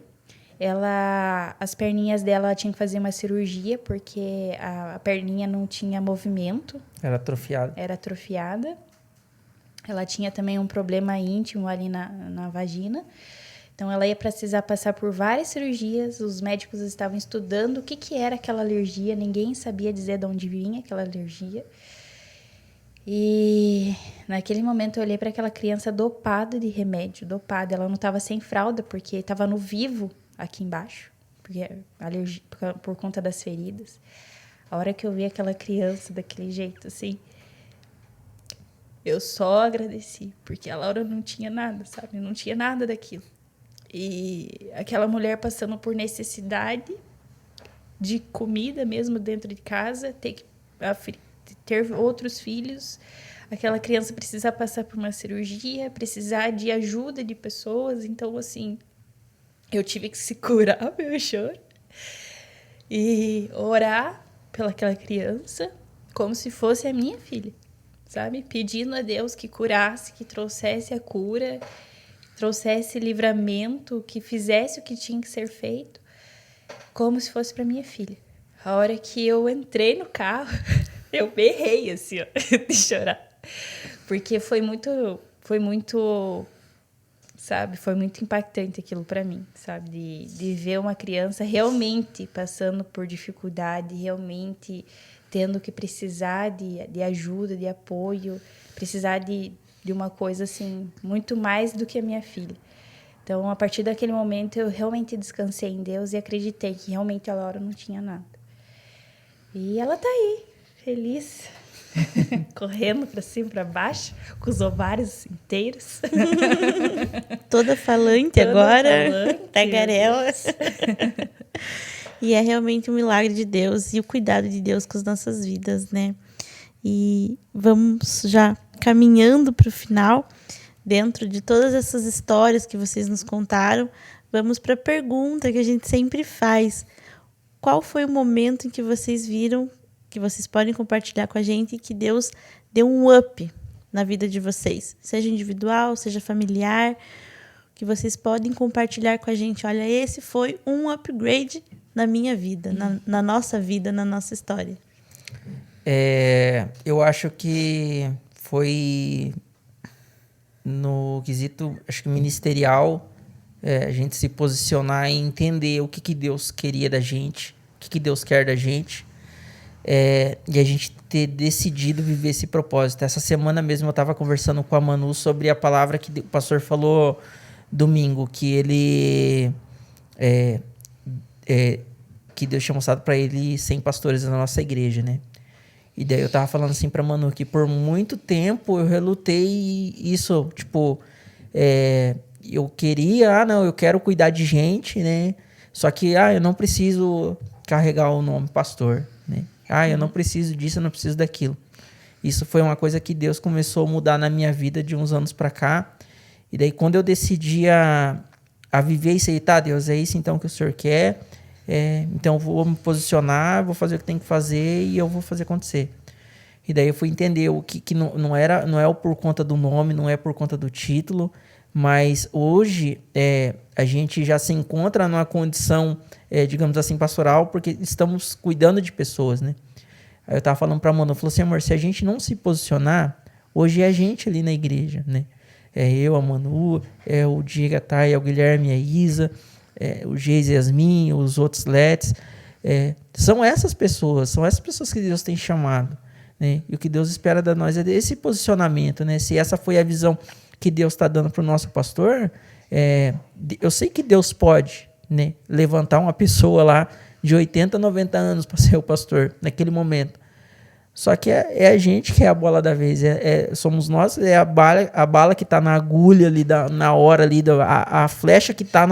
Speaker 3: As perninhas dela tinha que fazer uma cirurgia porque a perninha não tinha movimento.
Speaker 2: Era atrofiada.
Speaker 3: Era atrofiada. Ela tinha também um problema íntimo ali na vagina. Então, ela ia precisar passar por várias cirurgias. Os médicos estavam estudando o que era aquela alergia. Ninguém sabia dizer de onde vinha aquela alergia. E naquele momento eu olhei para aquela criança dopada de remédio, dopada. Ela não estava sem fralda porque estava no vivo aqui embaixo, porque alergia, por conta das feridas. A hora que eu vi aquela criança daquele jeito, assim, eu só agradeci, porque a Laura não tinha nada, sabe? Não tinha nada daquilo. E aquela mulher passando por necessidade de comida mesmo dentro de casa, ter outros filhos, aquela criança precisar passar por uma cirurgia, precisar de ajuda de pessoas. Então, assim, eu tive que segurar meu choro e orar pelaquela criança como se fosse a minha filha, sabe? Pedindo a Deus que curasse, que trouxesse a cura, trouxesse livramento, que fizesse o que tinha que ser feito. como se fosse para minha filha. A hora que eu entrei no carro, eu berrei, assim, ó, de chorar. Porque foi muito, sabe, foi muito impactante aquilo para mim, sabe, de ver uma criança realmente passando por dificuldade, realmente tendo que precisar de ajuda, de apoio, precisar de uma coisa, assim, muito mais do que a minha filha. Então, a partir daquele momento, eu realmente descansei em Deus e acreditei que realmente a Laura não tinha nada. E ela tá aí, feliz, correndo para cima e para baixo, com os ovários inteiros.
Speaker 1: Toda falante agora, tagarela. E é realmente um milagre de Deus e o cuidado de Deus com as nossas vidas, né? E vamos já caminhando para o final. Dentro de todas essas histórias que vocês nos contaram, vamos para a pergunta que a gente sempre faz. Qual foi o momento em que vocês viram, que vocês podem compartilhar com a gente, que Deus deu um up na vida de vocês? Seja individual, seja familiar, que vocês podem compartilhar com a gente. Olha, esse foi um upgrade na minha vida, na nossa vida, na nossa história.
Speaker 2: Eu acho que foi... no quesito, acho que ministerial, a gente se posicionar e entender o que Deus queria da gente, o que Deus quer da gente, e a gente ter decidido viver esse propósito. Essa semana mesmo eu estava conversando com a Manu sobre a palavra que o pastor falou domingo, que ele... que Deus tinha mostrado para ele 100 pastores na nossa igreja, né? E daí eu tava falando assim pra Manu que por muito tempo eu relutei isso, tipo, eu queria, não, eu quero cuidar de gente, né? Só que, eu não preciso carregar o nome pastor, né? Eu não preciso disso, eu não preciso daquilo. Isso foi uma coisa que Deus começou a mudar na minha vida de uns anos pra cá. E daí quando eu decidi a viver isso aí, tá, Deus, é isso então que o Senhor quer... então eu vou me posicionar, vou fazer o que tem que fazer e eu vou fazer acontecer. E daí eu fui entender o que não é por conta do nome, não é por conta do título, mas hoje a gente já se encontra numa condição, digamos assim, pastoral, porque estamos cuidando de pessoas, né? Aí eu tava falando pra Manu, falou assim, amor, se a gente não se posicionar, hoje é a gente ali na igreja, né? É eu, a Manu, é o Diego, a Thay, é o Guilherme, a Isa, o Geis e Yasmin, os outros Lets, são essas pessoas que Deus tem chamado, né? E o que Deus espera de nós é esse posicionamento, né? Se essa foi a visão que Deus está dando para o nosso pastor, eu sei que Deus pode, né, levantar uma pessoa lá de 80, 90 anos para ser o pastor naquele momento. Só que é a gente que é a bola da vez, somos nós, a bala que está na agulha ali, na hora ali, a flecha que está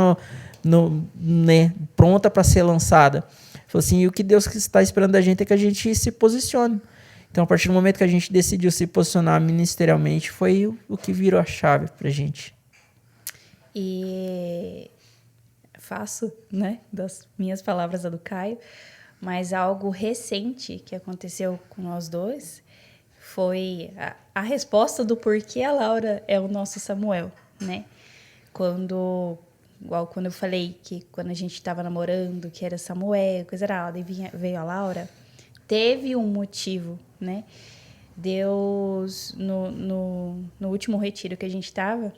Speaker 2: né, pronta para ser lançada. Falou assim, e o que Deus está esperando da gente é que a gente se posicione. Então, a partir do momento que a gente decidiu se posicionar ministerialmente, foi o que virou a chave para a gente.
Speaker 3: E faço, né, das minhas palavras a do Caio, mas algo recente que aconteceu com nós dois foi a resposta do porquê a Laura é o nosso Samuel, né? Igual quando eu falei que quando a gente estava namorando, que era Samuel, coisa errada, e veio a Laura, teve um motivo, né? Deus, no último retiro que a gente estava,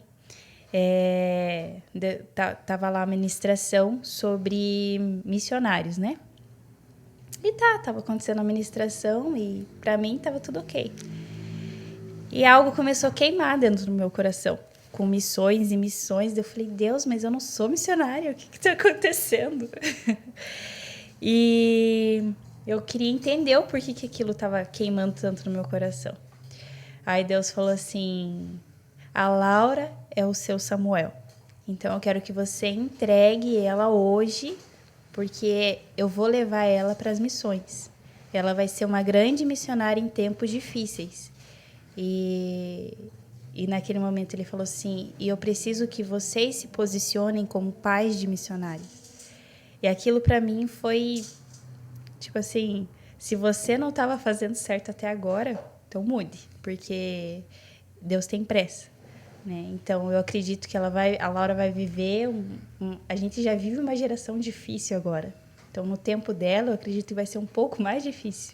Speaker 3: tava lá a ministração sobre missionários, né? E tava acontecendo a ministração e para mim tava tudo ok. E algo começou a queimar dentro do meu coração, com missões e missões. Eu falei, Deus, mas eu não sou missionária, o que está acontecendo? E eu queria entender o porquê que aquilo estava queimando tanto no meu coração. Aí Deus falou assim, a Laura é o seu Samuel. Então eu quero que você entregue ela hoje, porque eu vou levar ela para as missões. Ela vai ser uma grande missionária em tempos difíceis. E naquele momento ele falou assim, e eu preciso que vocês se posicionem como pais de missionários. E aquilo para mim foi, tipo assim, se você não estava fazendo certo até agora, então mude, porque Deus tem pressa, né? Então eu acredito que a Laura vai viver, a gente já vive uma geração difícil agora, Então, no tempo dela, eu acredito que vai ser um pouco mais difícil.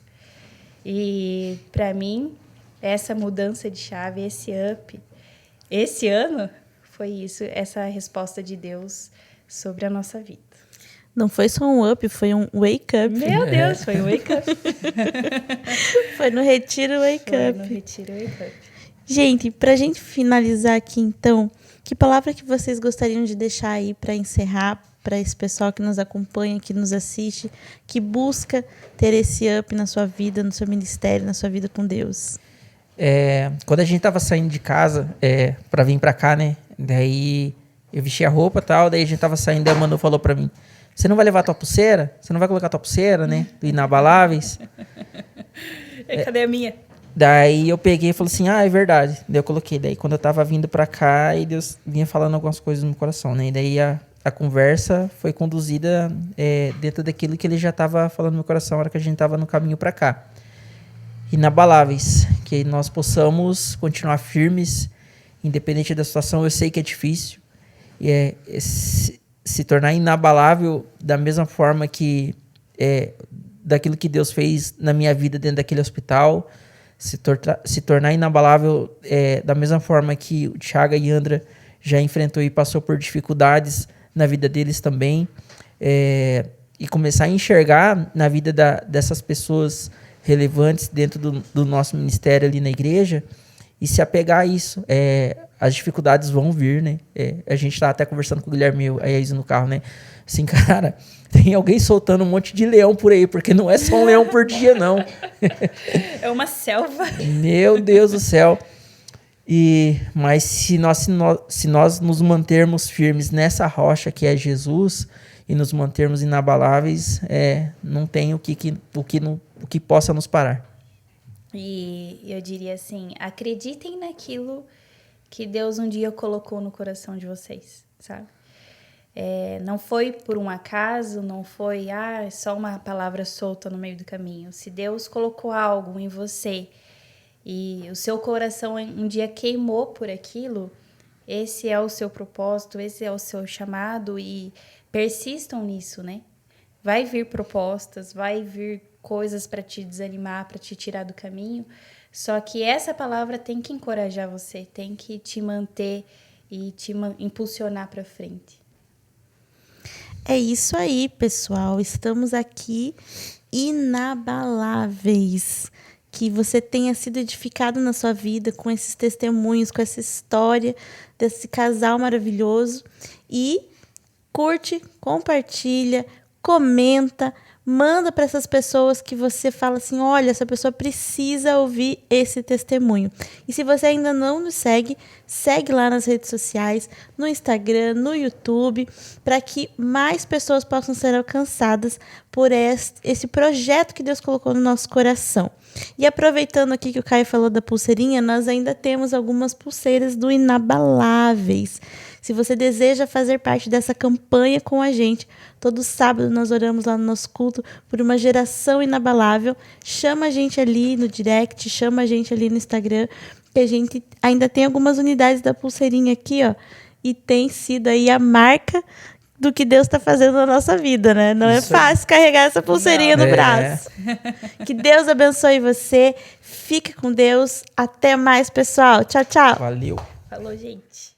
Speaker 3: E, para mim, essa mudança de chave, esse up, esse ano, foi isso, essa resposta de Deus sobre a nossa vida.
Speaker 1: Não foi só um up, foi um wake up.
Speaker 3: Meu Deus, foi um wake up.
Speaker 1: Foi no Retiro Wake
Speaker 3: Foi
Speaker 1: Up.
Speaker 3: no Retiro Wake Up.
Speaker 1: Gente, pra gente finalizar aqui, então, que palavra que vocês gostariam de deixar aí para encerrar para esse pessoal que nos acompanha, que nos assiste, que busca ter esse up na sua vida, no seu ministério, na sua vida com Deus?
Speaker 2: Quando a gente tava saindo de casa pra vir pra cá, né? Daí eu vesti a roupa e tal, daí a gente tava saindo, daí a Manu falou pra mim: você não vai levar tua pulseira? Você não vai colocar tua pulseira, né? Do Inabaláveis?
Speaker 3: Cadê a minha?
Speaker 2: Daí eu peguei e falei assim, é verdade. Daí eu coloquei. Daí quando eu tava vindo pra cá, e Deus vinha falando algumas coisas no meu coração, né? E daí a conversa foi conduzida dentro daquilo que ele já tava falando no meu coração na hora que a gente tava no caminho pra cá. Inabaláveis. Que nós possamos continuar firmes, independente da situação. Eu sei que é difícil. E se tornar inabalável da mesma forma que daquilo que Deus fez na minha vida dentro daquele hospital, se tornar inabalável da mesma forma que o Thiago e a Andra já enfrentou e passou por dificuldades na vida deles também, e começar a enxergar na vida dessas pessoas relevantes dentro do nosso ministério ali na igreja e se apegar a isso. As dificuldades vão vir, né? A gente tá até conversando com o Guilherme e a Isa no carro, né? Assim, cara, tem alguém soltando um monte de leão por aí, porque não é só um leão por dia, não.
Speaker 3: É uma selva.
Speaker 2: Meu Deus do céu. Mas se nós nos mantermos firmes nessa rocha que é Jesus e nos mantermos inabaláveis, não tem o que possa nos parar.
Speaker 3: E eu diria assim, acreditem naquilo que Deus um dia colocou no coração de vocês, sabe? Não foi por um acaso, não foi só uma palavra solta no meio do caminho. Se Deus colocou algo em você e o seu coração um dia queimou por aquilo, esse é o seu propósito, esse é o seu chamado, e persistam nisso, né? Vai vir propostas, vai vir coisas para te desanimar, para te tirar do caminho, só que essa palavra tem que encorajar você, tem que te manter e te impulsionar para frente.
Speaker 1: É isso aí, pessoal. Estamos aqui inabaláveis. Que você tenha sido edificado na sua vida com esses testemunhos, com essa história desse casal maravilhoso. E curte, compartilha, comenta, manda para essas pessoas que você fala assim, olha, essa pessoa precisa ouvir esse testemunho. E se você ainda não nos segue, segue lá nas redes sociais, no Instagram, no YouTube, para que mais pessoas possam ser alcançadas por esse projeto que Deus colocou no nosso coração. E aproveitando aqui que o Caio falou da pulseirinha, nós ainda temos algumas pulseiras do Inabaláveis. Se você deseja fazer parte dessa campanha com a gente, todo sábado nós oramos lá no nosso culto por uma geração inabalável. Chama a gente ali no direct, chama a gente ali no Instagram, que a gente ainda tem algumas unidades da pulseirinha aqui, ó, e tem sido aí a marca do que Deus está fazendo na nossa vida, né? Não é fácil carregar essa pulseirinha no braço. Que Deus abençoe você. Fique com Deus. Até mais, pessoal. Tchau, tchau.
Speaker 2: Valeu.
Speaker 3: Falou, gente.